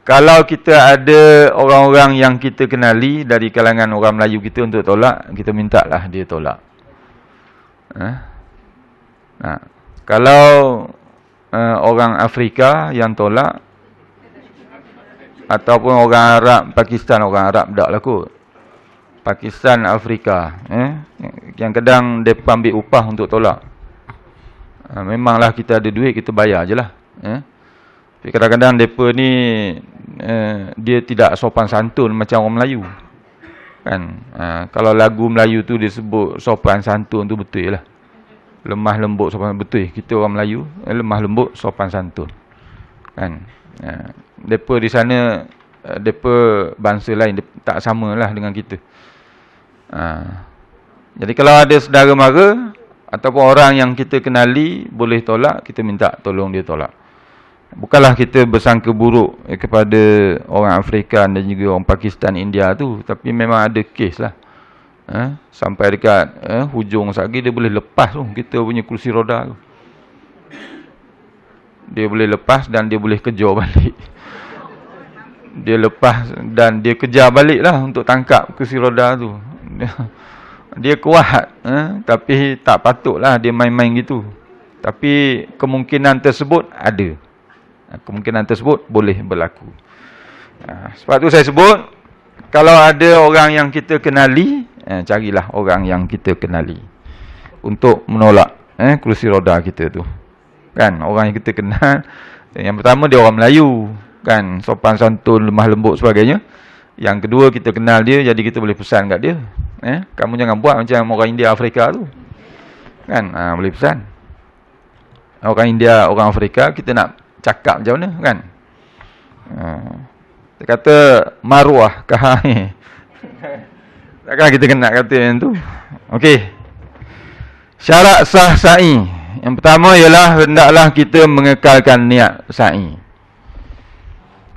kalau kita ada orang-orang yang kita kenali dari kalangan orang Melayu kita untuk tolak, kita mintalah dia tolak. Kalau orang Afrika yang tolak, ataupun orang Arab, Pakistan, orang Arab tak lah kot. Pakistan, Afrika, yang kadang mereka ambil upah untuk tolak. Memanglah kita ada duit, kita bayar je lah. Tapi kadang-kadang mereka ni dia tidak sopan santun macam orang Melayu kan. Kalau lagu Melayu tu dia sebut sopan santun tu betul lah. Lemah lembut sopan, betul. Kita orang Melayu lemah lembut sopan santun kan. Mereka di sana, mereka bangsa lain, tak samalah dengan kita. Jadi kalau ada saudara mara ataupun orang yang kita kenali boleh tolak, kita minta tolong dia tolak. Bukanlah kita bersangka buruk kepada orang Afrika dan juga orang Pakistan, India tu, tapi memang ada kes lah. Sampai dekat hujung sagi dia boleh lepas tu kita punya kursi roda tu. Dia boleh lepas dan dia boleh kejar balik. Dia lepas dan dia kejar balik lah untuk tangkap kursi roda tu. Dia kuat, tapi tak patutlah dia main-main gitu. Tapi kemungkinan tersebut ada. Kemungkinan tersebut boleh berlaku. Sebab tu saya sebut, kalau ada orang yang kita kenali, carilah orang yang kita kenali untuk menolak kerusi roda kita tu. Kan, orang yang kita kenal. Yang pertama dia orang Melayu, kan, sopan santun, lemah lembut sebagainya. Yang kedua kita kenal dia, jadi kita boleh pesan kat dia. Kamu jangan buat macam orang India, Afrika tu. Kan, boleh pesan. Orang India, orang Afrika, kita nak cakap macam mana kan. Dia kata Marwah kahai. Takkan kita kena kata yang tu. Okey. Syarat sah sa'i. Yang pertama ialah hendaklah kita mengekalkan niat sa'i.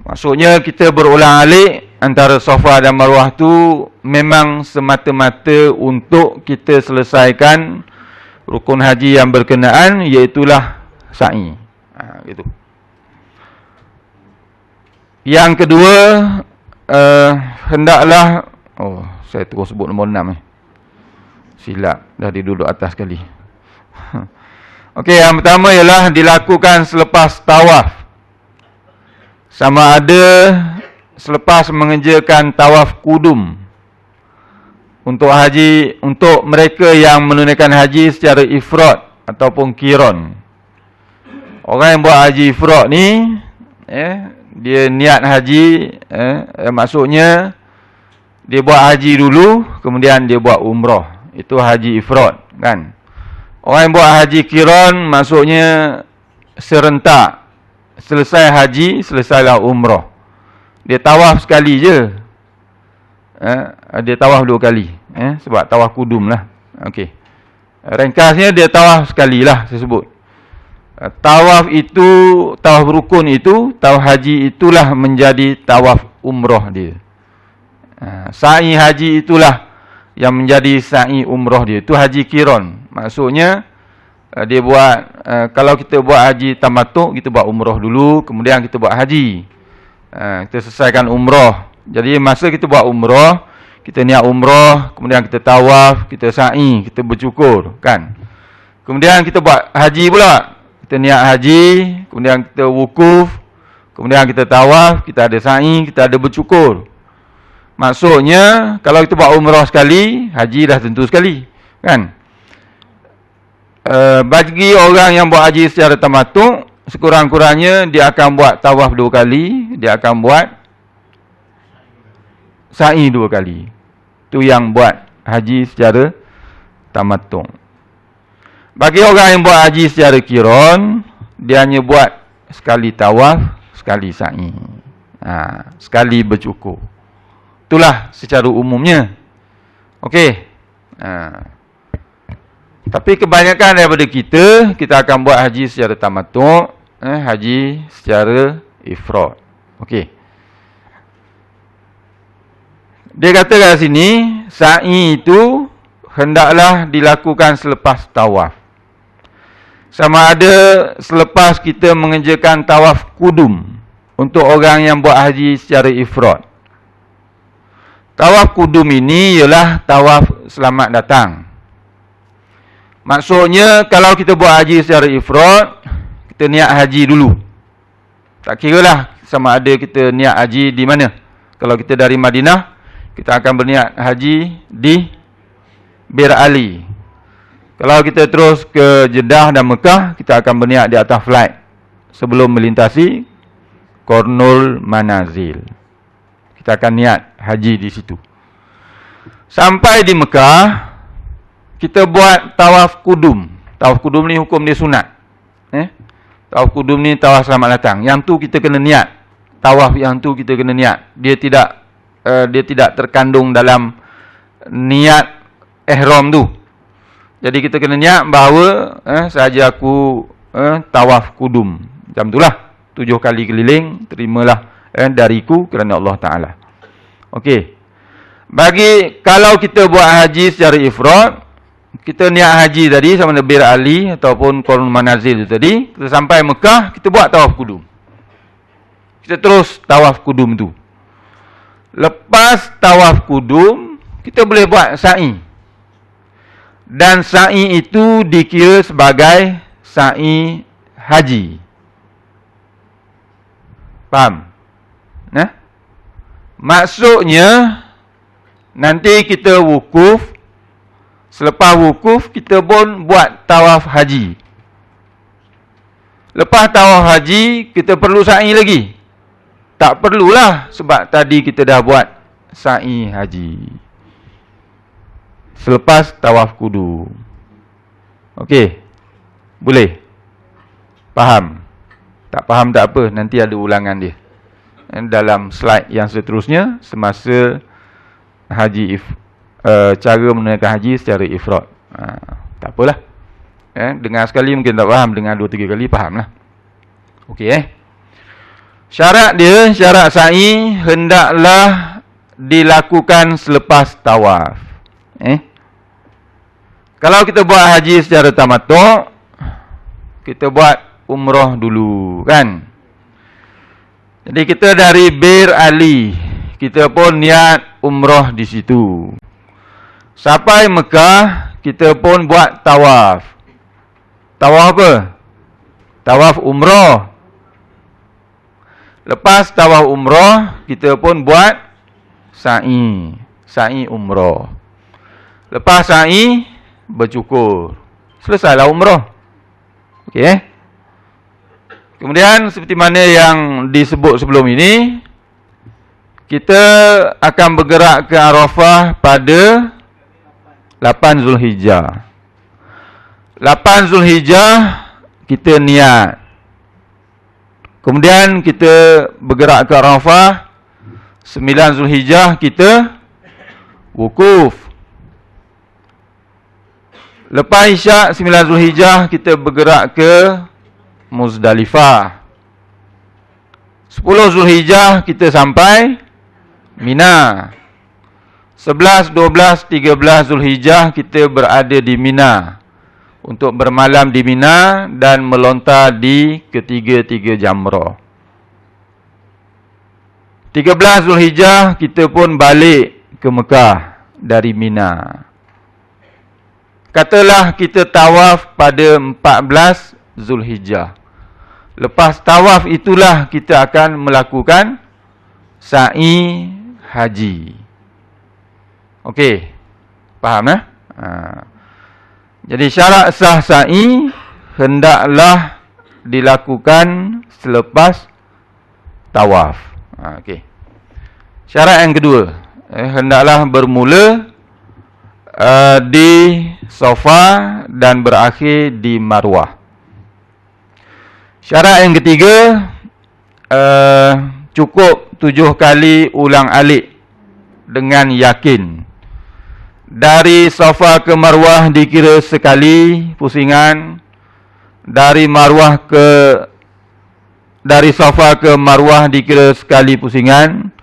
Maksudnya kita berulang-alik antara Safa dan Marwah tu memang semata-mata untuk kita selesaikan rukun haji yang berkenaan, iaitulah sa'i. Gitu. Yang kedua, hendaklah, saya terus sebut nombor 6 silap, dah duduk atas sekali. Okey, yang pertama ialah dilakukan selepas tawaf. Sama ada selepas mengerjakan tawaf kudum. Untuk haji, untuk mereka yang menunaikan haji secara ifrad ataupun qiran. Orang yang buat haji ifrad ni, dia niat haji, maksudnya dia buat haji dulu, kemudian dia buat umrah. Itu haji ifrad, kan? Orang yang buat haji qiran, maksudnya serentak. Selesai haji, selesailah umrah. Dia tawaf sekali je. Dia tawaf 2 kali. Sebab tawaf kudum lah. Okey. Ringkasnya dia tawaf sekali lah, saya sebut. Tawaf itu, tawaf rukun itu, tawaf haji itulah menjadi tawaf umrah dia. Sa'i haji itulah yang menjadi sa'i umrah dia. Itu haji qiran. Maksudnya, dia buat, kalau kita buat haji tamattu', kita buat umrah dulu, kemudian kita buat haji. Kita selesaikan umrah. Jadi masa kita buat umrah, kita niat umrah, kemudian kita tawaf, kita sa'i, kita bercukur, kan? Kemudian kita buat haji pula. Kita niat haji, kemudian kita wukuf, kemudian kita tawaf, kita ada sa'i, kita ada bercukur. Maksudnya, kalau kita buat umrah sekali, haji dah tentu sekali, kan? Bagi orang yang buat haji secara tamattu', sekurang-kurangnya dia akan buat tawaf 2 kali, dia akan buat sa'i 2 kali. Itu yang buat haji secara tamattu'. Bagi orang yang buat haji secara qiran, dia hanya buat sekali tawaf, sekali sa'i. Sekali bercukur. Itulah secara umumnya. Okey. Tapi kebanyakan daripada kita akan buat haji secara tamattu', haji secara ifrad. Okey. Dia kata kat sini, sa'i itu hendaklah dilakukan selepas tawaf. Sama ada selepas kita mengerjakan tawaf kudum untuk orang yang buat haji secara ifrad. Tawaf kudum ini ialah tawaf selamat datang. Maksudnya, kalau kita buat haji secara ifrad, kita niat haji dulu. Tak kira lah sama ada kita niat haji di mana. Kalau kita dari Madinah, kita akan berniat haji di Bir Ali. Kalau kita terus ke Jeddah dan Mekah, kita akan berniat di atas flight sebelum melintasi Qarnul Manazil. Kita akan niat haji di situ. Sampai di Mekah, kita buat tawaf kudum. Tawaf kudum ni hukum dia sunat. Tawaf kudum ni tawaf selamat datang. Yang tu kita kena niat. Tawaf yang tu kita kena niat. Dia tidak terkandung dalam niat ihram tu. Jadi kita kena niat bahawa sahaja aku tawaf kudum. Macam itulah. 7 kali keliling, terimalah dariku kerana Allah Ta'ala. Okey. Kalau kita buat haji secara ifrad, kita niat haji tadi sama ada Bir Ali ataupun Qarnul Manazil tadi, kita sampai Mekah, kita buat tawaf kudum. Kita terus tawaf kudum tu. Lepas tawaf kudum, kita boleh buat sa'i. Dan sa'i itu dikira sebagai sa'i haji. Faham? Maksudnya, nanti kita wukuf. Selepas wukuf, kita pun buat tawaf haji. Lepas tawaf haji, kita perlu sa'i lagi? Tak perlulah, sebab tadi kita dah buat sa'i haji. Selepas tawaf kudu. Okey? Boleh? Faham? Tak faham tak apa, nanti ada ulangan dia. Dalam slide yang seterusnya, semasa haji cara menunaikan haji secara ifrad. Tak apalah. Dengar sekali mungkin tak faham, dengar 2-3 kali fahamlah. Okey syarat sa'i hendaklah dilakukan selepas tawaf. Kalau kita buat haji secara tamattu', kita buat umrah dulu, kan? Jadi kita dari Bir Ali, kita pun niat umrah di situ. Sampai Mekah, kita pun buat tawaf. Tawaf apa? Tawaf umrah. Lepas tawaf umrah, kita pun buat sa'i. Sa'i umrah. Lepas sa'i, bercukur. Selesailah umrah. Okey. Kemudian seperti mana yang disebut sebelum ini, kita akan bergerak ke Arafah pada 8 Zulhijjah. 8 Zulhijjah kita niat. Kemudian kita bergerak ke Arafah. 9 Zulhijjah kita wukuf. Lepas Isyak 9 Zulhijjah kita bergerak ke Muzdalifah. 10 Zulhijjah kita sampai Mina. 11, 12, 13 Zulhijjah kita berada di Mina untuk bermalam di Mina dan melontar di ketiga-tiga jamrah. 13 Zulhijjah kita pun balik ke Mekah dari Mina. Katalah kita tawaf pada 14 Zulhijjah. Lepas tawaf itulah kita akan melakukan sa'i haji. Okey. Faham eh? Jadi syarat sah sa'i hendaklah dilakukan selepas tawaf. Okey. Syarat yang kedua, hendaklah bermula di Safa dan berakhir di Marwah. Syarat yang ketiga, cukup 7 kali ulang alik dengan yakin. Dari Safa ke Marwah dikira sekali pusingan. Dari Safa ke Marwah dikira sekali pusingan.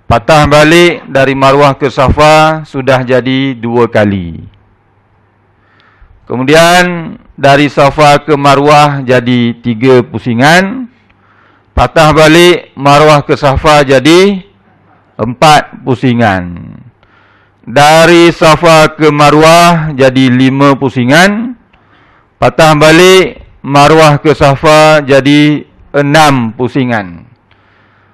Patah balik dari Marwah ke Safa sudah jadi 2 kali. Kemudian dari Safa ke Marwah jadi 3 pusingan. Patah balik Marwah ke Safa jadi 4 pusingan. Dari Safa ke Marwah jadi 5 pusingan. Patah balik Marwah ke Safa jadi 6 pusingan.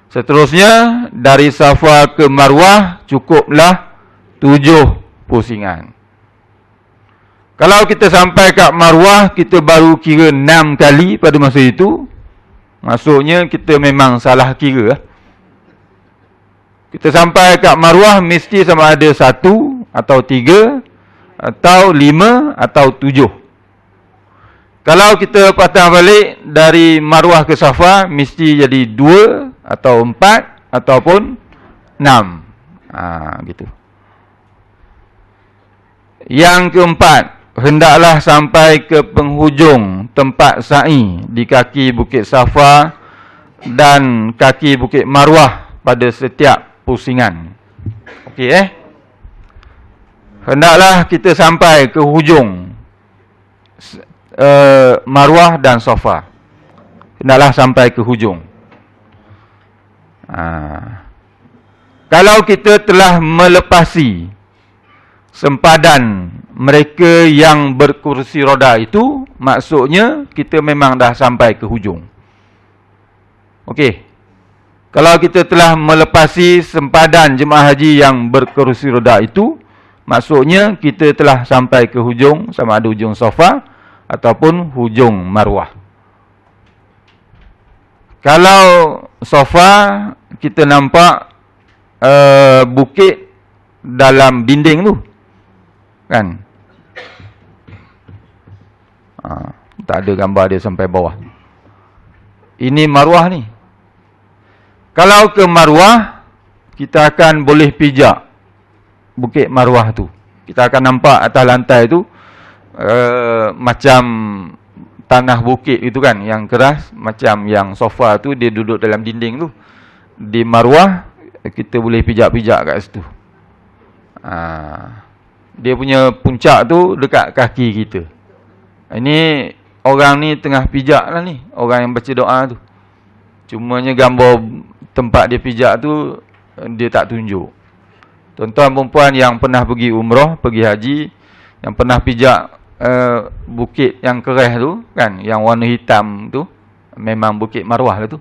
Seterusnya dari Safa ke Marwah cukuplah 7 pusingan. Kalau kita sampai kat Marwah kita baru kira 6 kali pada masa itu, maksudnya kita memang salah kira. Kita sampai kat Marwah mesti sama ada 1 atau 3 atau 5 atau 7. Kalau kita patah balik dari Marwah ke Safa mesti jadi 2 atau 4 ataupun 6. Gitu. Yang keempat, hendaklah sampai ke penghujung tempat sa'i di kaki Bukit Safa dan kaki Bukit Marwah pada setiap pusingan. Okey hendaklah kita sampai ke hujung Marwah dan Safa. Hendaklah sampai ke hujung. Kalau kita telah melepasi sempadan mereka yang berkursi roda itu, maksudnya kita memang dah sampai ke hujung. Okey. Kalau kita telah melepasi sempadan jemaah haji yang berkursi roda itu, maksudnya kita telah sampai ke hujung, sama ada hujung Safa ataupun hujung Marwah. Kalau Safa kita nampak bukit dalam dinding tu, kan? Tak ada gambar dia sampai bawah. Ini Marwah ni. Kalau ke Marwah, kita akan boleh pijak bukit Marwah tu. Kita akan nampak atas lantai tu macam tanah bukit itu kan, yang keras. Macam yang Safa tu dia duduk dalam dinding tu. Di Marwah kita boleh pijak-pijak kat situ. Dia punya puncak tu dekat kaki kita. Ini orang ni tengah pijak lah ni, orang yang baca doa tu. Cumanya gambar tempat dia pijak tu dia tak tunjuk. Tuan-tuan perempuan yang pernah pergi umrah, pergi haji, yang pernah pijak bukit yang kereh tu kan, yang warna hitam tu, memang Bukit Marwah lah tu.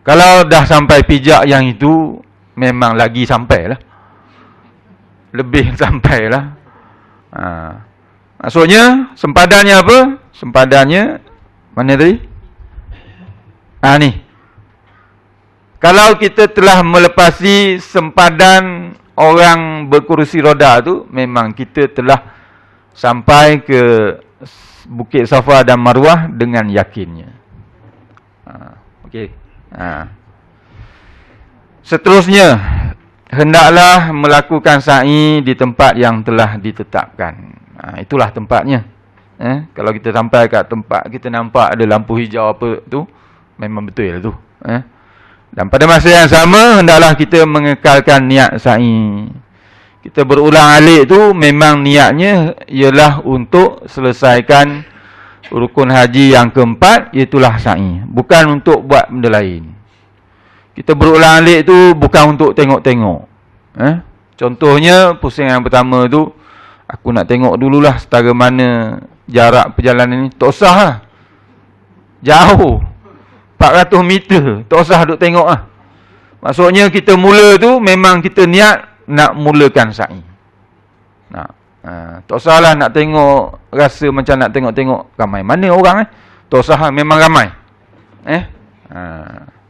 Kalau dah sampai pijak yang itu, memang lagi sampai lah, lebih sampai lah. Maksudnya sempadannya apa? Sempadannya mana tadi? Ni, kalau kita telah melepasi sempadan orang berkerusi roda tu, memang kita telah sampai ke Bukit Safa dan Marwah dengan yakinnya. Okey. Seterusnya, hendaklah melakukan sa'i di tempat yang telah ditetapkan. Itulah tempatnya. Kalau kita sampai kat tempat kita nampak ada lampu hijau apa tu, memang betul lah tu. Dan pada masa yang sama, hendaklah kita mengekalkan niat sa'i. Kita berulang alik tu memang niatnya ialah untuk selesaikan rukun haji yang keempat, iaitulah sa'i. Bukan untuk buat benda lain. Kita berulang alik tu bukan untuk tengok-tengok. Contohnya, pusing yang pertama tu, aku nak tengok dululah setara mana jarak perjalanan ni. Tak usah lah. Jauh. 400 meter. Tak usah duk tengok lah. Maksudnya kita mula tu memang kita niat nak mulakan sa'i. Tak usahlah nak tengok, rasa macam nak tengok-tengok ramai mana orang tak usah, memang ramai.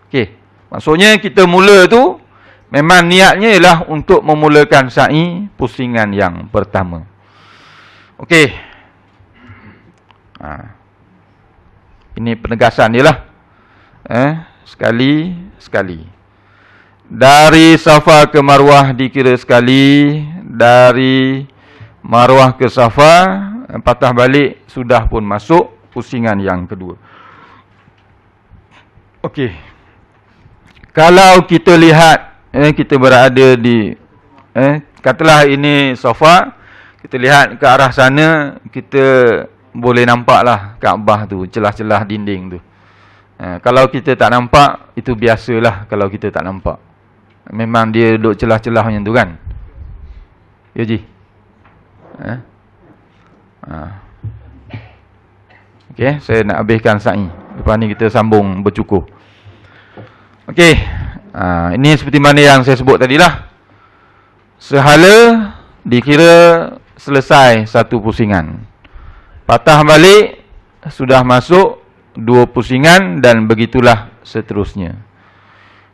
Okey. Maksudnya kita mula tu memang niatnya ialah untuk memulakan sa'i pusingan yang pertama. Okey. Ini penegasan dia lah. Sekali. Dari Safa ke Marwah dikira sekali. Dari Marwah ke Safa, patah balik, sudah pun masuk pusingan yang kedua. Okey. Kalau kita lihat, kita berada di, katalah ini Safa, kita lihat ke arah sana, kita boleh nampaklah Kaabah tu, celah-celah dinding tu. Kalau kita tak nampak, itu biasalah kalau kita tak nampak. Memang dia duduk celah-celah macam tu kan. Ya Ji? Okey, saya nak habiskan sa'i. Lepas ni kita sambung bercukur. Okey. Ini seperti mana yang saya sebut tadilah. Sehala dikira selesai satu pusingan. Patah balik sudah masuk 2 pusingan dan begitulah seterusnya.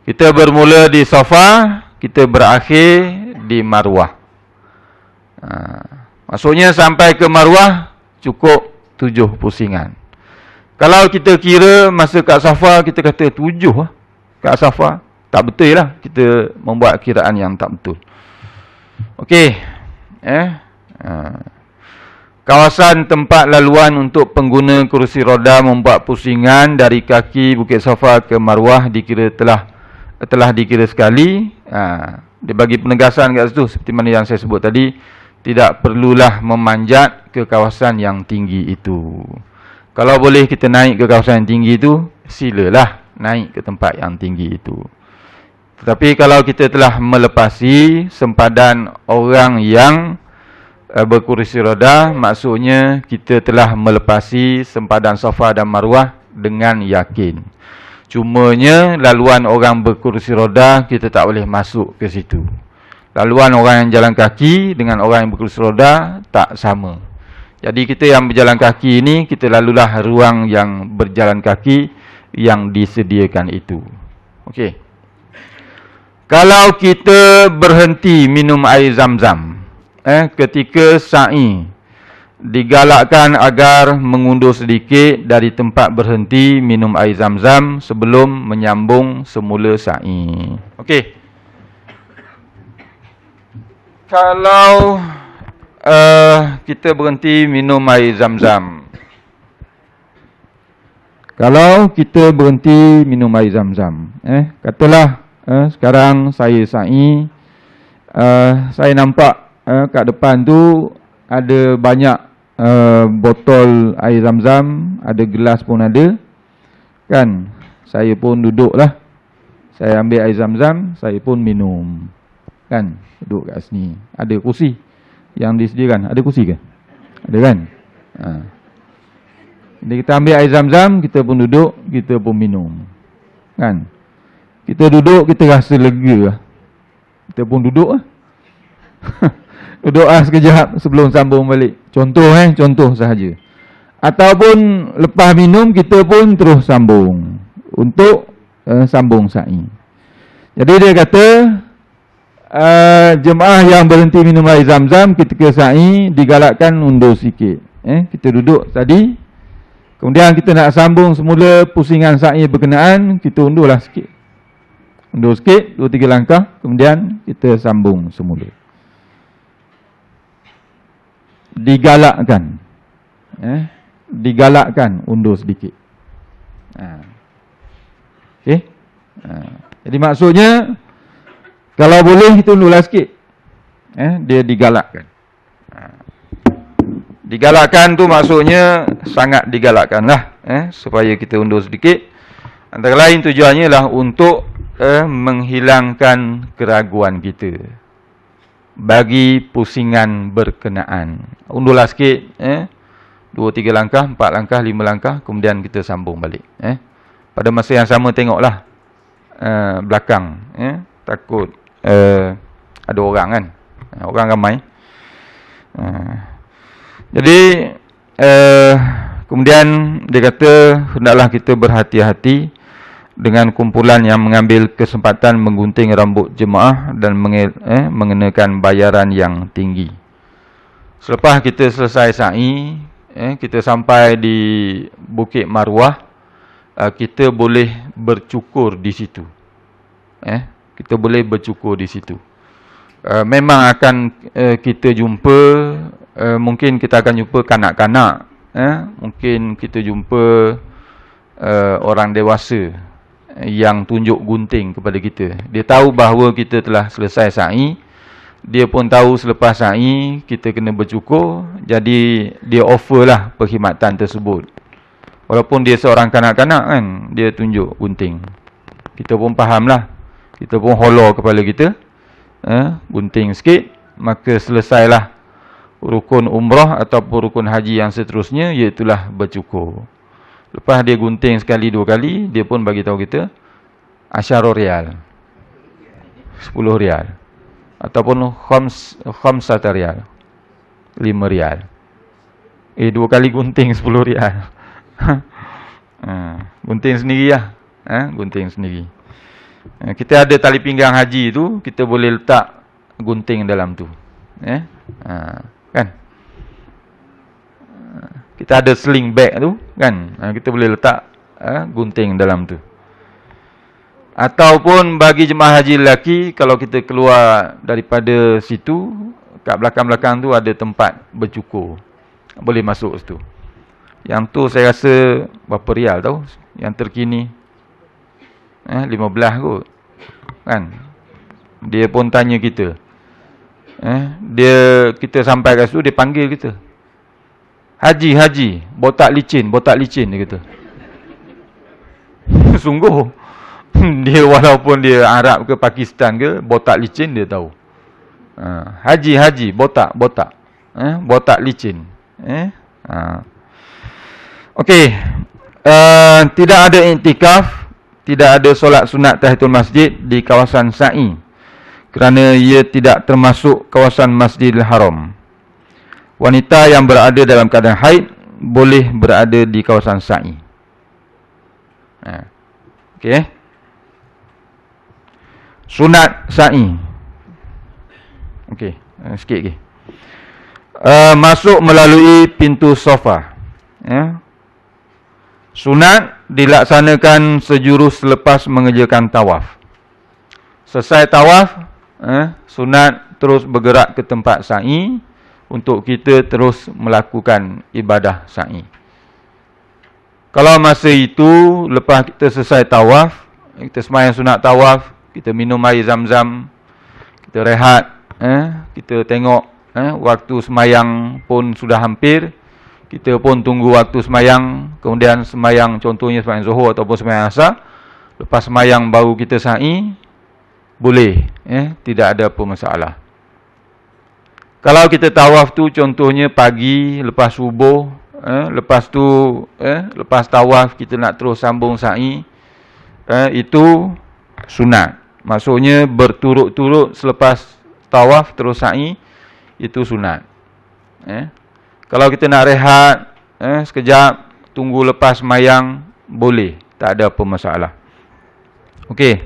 Kita bermula di Safa, kita berakhir di Marwah. Maksudnya sampai ke Marwah cukup 7 pusingan. Kalau kita kira masa kat Safa kita kata 7 kat Safa, tak betul lah. Kita membuat kiraan yang tak betul. Okey. Kawasan tempat laluan untuk pengguna kerusi roda membuat pusingan dari kaki Bukit Safa ke Marwah dikira telah dikira sekali. Dia bagi penegasan kat situ seperti mana yang saya sebut tadi, tidak perlulah memanjat ke kawasan yang tinggi itu. Kalau boleh kita naik ke kawasan yang tinggi itu, silalah naik ke tempat yang tinggi itu. Tetapi kalau kita telah melepasi sempadan orang yang berkerusi roda, maksudnya kita telah melepasi sempadan Safa dan Marwah dengan yakin. Cumanya laluan orang berkerusi roda kita tak boleh masuk ke situ. Laluan orang yang jalan kaki dengan orang yang berkerusi roda tak sama. Jadi kita yang berjalan kaki ini, kita lalulah ruang yang berjalan kaki yang disediakan itu. Okey. Kalau kita berhenti minum air zam-zam ketika sa'i, digalakkan agar mengundur sedikit dari tempat berhenti minum air zam-zam sebelum menyambung semula sa'i. Okey. Kalau kita berhenti minum air zam-zam. Kalau kita berhenti minum air zam-zam, katalah sekarang saya sa'i, saya nampak kat depan tu ada banyak botol air zam-zam, ada gelas pun ada. Kan? Saya pun duduklah. Saya ambil air zam-zam, saya pun minum. Kan? Duduk kat sini. Ada kursi yang disediakan. Ada kursi ke? Ada kan? Jadi kita ambil air zam-zam, kita pun duduk, kita pun minum. Kan? Kita duduk, kita rasa lega. Kita pun duduk. Duduk sekejap sebelum sambung balik. Contoh sahaja. Ataupun lepas minum, kita pun terus sambung. Untuk sambung sa'i. Jadi dia kata, jemaah yang berhenti minum air zam-zam ketika sa'i digalakkan undur sikit. Kita duduk tadi, kemudian kita nak sambung semula pusingan sa'i berkenaan, kita undurlah sikit. Undur sikit, 2-3 langkah, kemudian kita sambung semula. Digalakkan. Digalakkan undur sedikit. Okey. Jadi maksudnya, kalau boleh kita undurlah sikit. Dia digalakkan. Digalakkan tu maksudnya sangat digalakkan lah. Supaya kita undur sedikit. Antara lain tujuannya lah untuk menghilangkan keraguan kita bagi pusingan berkenaan. Undurlah sikit, 2-3 langkah, 4 langkah, 5 langkah, kemudian kita sambung balik. Pada masa yang sama tengoklah belakang, takut ada orang kan, orang ramai. Jadi kemudian dia kata hendaklah kita berhati-hati dengan kumpulan yang mengambil kesempatan menggunting rambut jemaah dan mengenakan bayaran yang tinggi. Selepas kita selesai sa'i, kita sampai di Bukit Marwah, kita boleh bercukur di situ. Kita boleh bercukur di situ. Memang akan kita jumpa, mungkin kita akan jumpa kanak-kanak, mungkin kita jumpa orang dewasa yang tunjuk gunting kepada kita. Dia tahu bahawa kita telah selesai sa'i. Dia pun tahu selepas sa'i kita kena bercukur. Jadi dia offer lah perkhidmatan tersebut. Walaupun dia seorang kanak-kanak kan, dia tunjuk gunting. Kita pun faham lah. Kita pun holor kepala kita, gunting sikit. Maka selesailah rukun umrah ataupun rukun haji yang seterusnya, iaitulah bercukur. Lepas dia gunting sekali 2 kali, dia pun bagi tahu kita 10 rial. 10 rial. Ataupun khamsata rial. 5 rial. 2 kali gunting 10 rial. Gunting sendiri lah. Gunting sendiri. Kita ada tali pinggang haji tu, kita boleh letak gunting dalam tu. Kan? Kita ada sling bag tu kan, kita boleh letak gunting dalam tu. Ataupun bagi jemaah haji lelaki, kalau kita keluar daripada situ, kat belakang-belakang tu ada tempat bercukur, boleh masuk situ. Yang tu saya rasa berapa rial tau, yang terkini 15 kot kan. Dia pun tanya kita, kita sampai kat situ, dia panggil kita, Haji, botak licin dia kata. Sungguh. Dia walaupun dia Arab ke Pakistan ke, botak licin dia tahu. Haji, botak. Botak licin. Okey. Tidak ada iktikaf, tidak ada solat sunat tahiyatul masjid di kawasan sa'i, kerana ia tidak termasuk kawasan Masjidil Haram. Wanita yang berada dalam keadaan haid boleh berada di kawasan sa'i. Okey. Sunat sa'i. Okey, sikit lagi. Masuk melalui pintu sofa. Sunat dilaksanakan sejurus selepas mengerjakan tawaf. Selesai tawaf, sunat terus bergerak ke tempat sa'i untuk kita terus melakukan ibadah sa'i. Kalau masa itu, lepas kita selesai tawaf, kita sembahyang sunat tawaf, kita minum air zam-zam, kita rehat, kita tengok waktu sembahyang pun sudah hampir, kita pun tunggu waktu sembahyang, kemudian sembahyang, contohnya sembahyang zuhur ataupun sembahyang asar. Lepas semayang baru kita sa'i, boleh, tidak ada apa masalah. Kalau kita tawaf tu contohnya pagi lepas subuh, lepas tu lepas tawaf kita nak terus sambung sa'i, itu sunat. Maksudnya berturut-turut selepas tawaf terus sa'i, itu sunat. Kalau kita nak rehat sekejap, tunggu lepas semayang, boleh, tak ada apa masalah. Okey.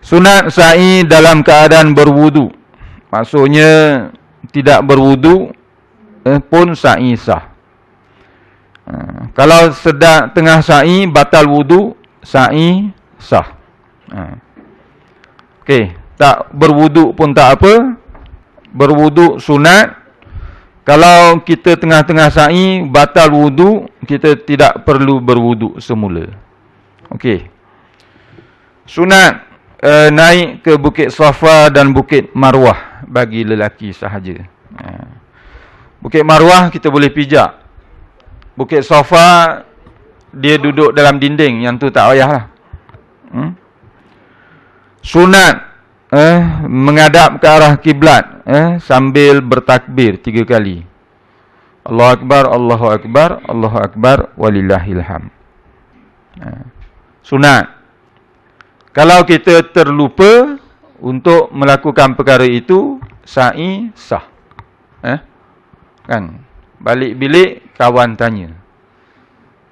Sunat sa'i dalam keadaan berwudu. Maksudnya tidak berwudu pun sa'i sah. Kalau sedang tengah sa'i batal wudu, sa'i sah. Okey, tak berwudu pun tak apa. Berwudu sunat. Kalau kita tengah-tengah sa'i batal wudu, kita tidak perlu berwudu semula. Okey. Sunat naik ke Bukit Safa dan Bukit Marwah bagi lelaki sahaja. Bukit Marwah kita boleh pijak. Bukit Safa dia duduk dalam dinding, yang tu tak payahlah. Sunat menghadap ke arah kiblat sambil bertakbir 3 kali. Allahu Akbar, Allahu Akbar, Allahu Akbar, walillahilham. Sunat. Kalau kita terlupa untuk melakukan perkara itu, sa'i sah. Kan? Balik bilik, kawan tanya,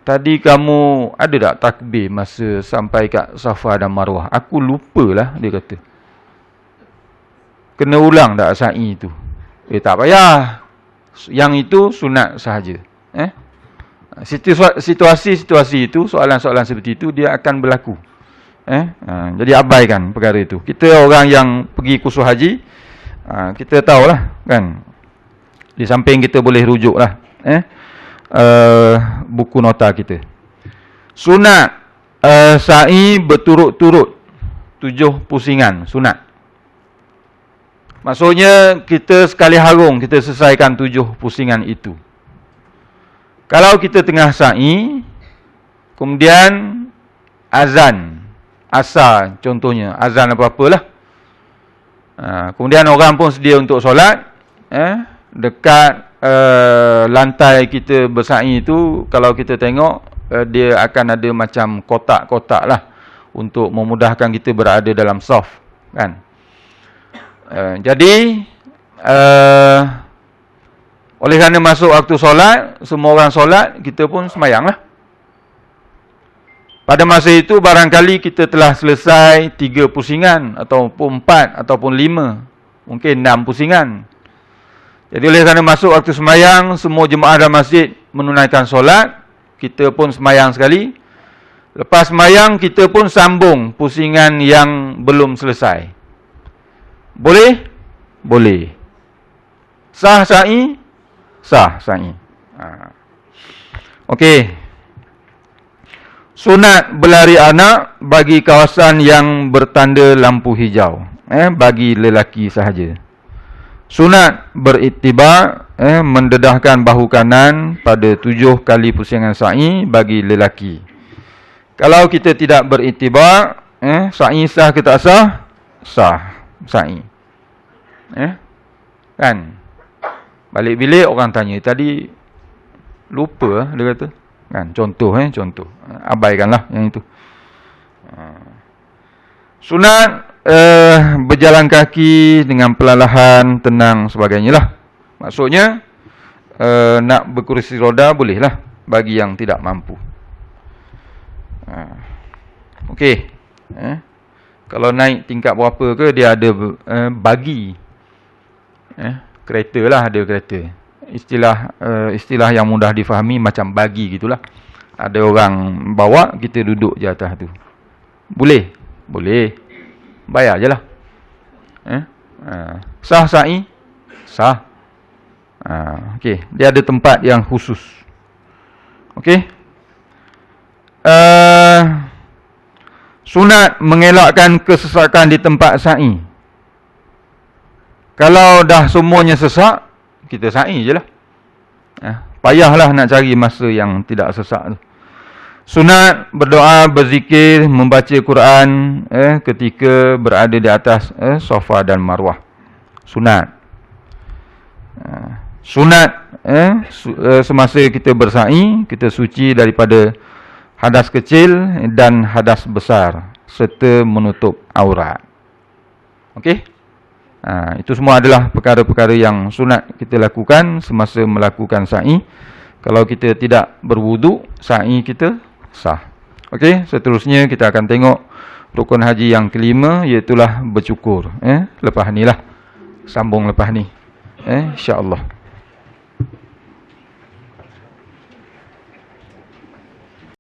tadi kamu ada tak takbir masa sampai kat Safa dan Marwah? Aku lupalah, dia kata. Kena ulang tak sa'i itu? Tak payah. Yang itu sunat sahaja. Situasi-situasi itu, soalan-soalan seperti itu, dia akan berlaku. Jadi abaikan perkara itu. Kita orang yang pergi kursus haji, kita tahulah kan. Di samping kita boleh rujuklah buku nota kita. Sunat sa'i berturut-turut 7 pusingan, sunat. Maksudnya kita sekali harung kita selesaikan 7 pusingan itu. Kalau kita tengah sa'i, kemudian azan, asar contohnya, azan apa-apalah. Kemudian orang pun sedia untuk solat, dekat lantai kita bersa'i itu, kalau kita tengok, dia akan ada macam kotak-kotak lah, untuk memudahkan kita berada dalam saf, kan. Jadi oleh kerana masuk waktu solat, semua orang solat, kita pun semayang lah. Pada masa itu barangkali kita telah selesai 3 pusingan, ataupun 4, ataupun 5, mungkin 6 pusingan. Jadi oleh kerana masuk waktu semayang, semua jemaah dalam masjid menunaikan solat, kita pun semayang sekali. Lepas semayang, kita pun sambung pusingan yang belum selesai. Boleh? Boleh. Sah sa'i? Sah sa'i. Okey. Sunat berlari anak bagi kawasan yang bertanda lampu hijau, bagi lelaki sahaja. Sunat berittiba, mendedahkan bahu kanan pada 7 kali pusingan sa'i bagi lelaki. Kalau kita tidak berittiba, sa'i sah ke tak sah? Sah sa'i. Kan? Balik bilik orang tanya, tadi lupa dia kata. Kan, contoh contoh. Abaikanlah yang itu. Sunat berjalan kaki dengan perlahan, tenang sebagainya lah. Maksudnya nak berkursi roda bolehlah bagi yang tidak mampu. Okey. Kalau naik tingkat berapa ke, dia ada bagi. Kereta lah, ada kereta. Istilah yang mudah difahami macam bagi gitulah. Ada orang bawa, kita duduk je atas tu. Boleh? Boleh. Bayar je lah. Sah sa'i? Sah. Okey, dia ada tempat yang khusus. Okey. Sunat mengelakkan kesesakan di tempat sa'i. Kalau dah semuanya sesak, kita sa'i je lah. Payahlah nak cari masa yang tidak sesak tu. Sunat berdoa, berzikir, membaca Quran ketika berada di atas Safa dan Marwah. Sunat. Sunat semasa kita bersa'i, kita suci daripada hadas kecil dan hadas besar serta menutup aurat. Okey? Itu semua adalah perkara-perkara yang sunat kita lakukan semasa melakukan sa'i. Kalau kita tidak berwuduk, sa'i kita sah. Okey, seterusnya kita akan tengok rukun haji yang kelima, iaitulah bercukur. Lepas ni lah. Sambung lepas ni. InsyaAllah.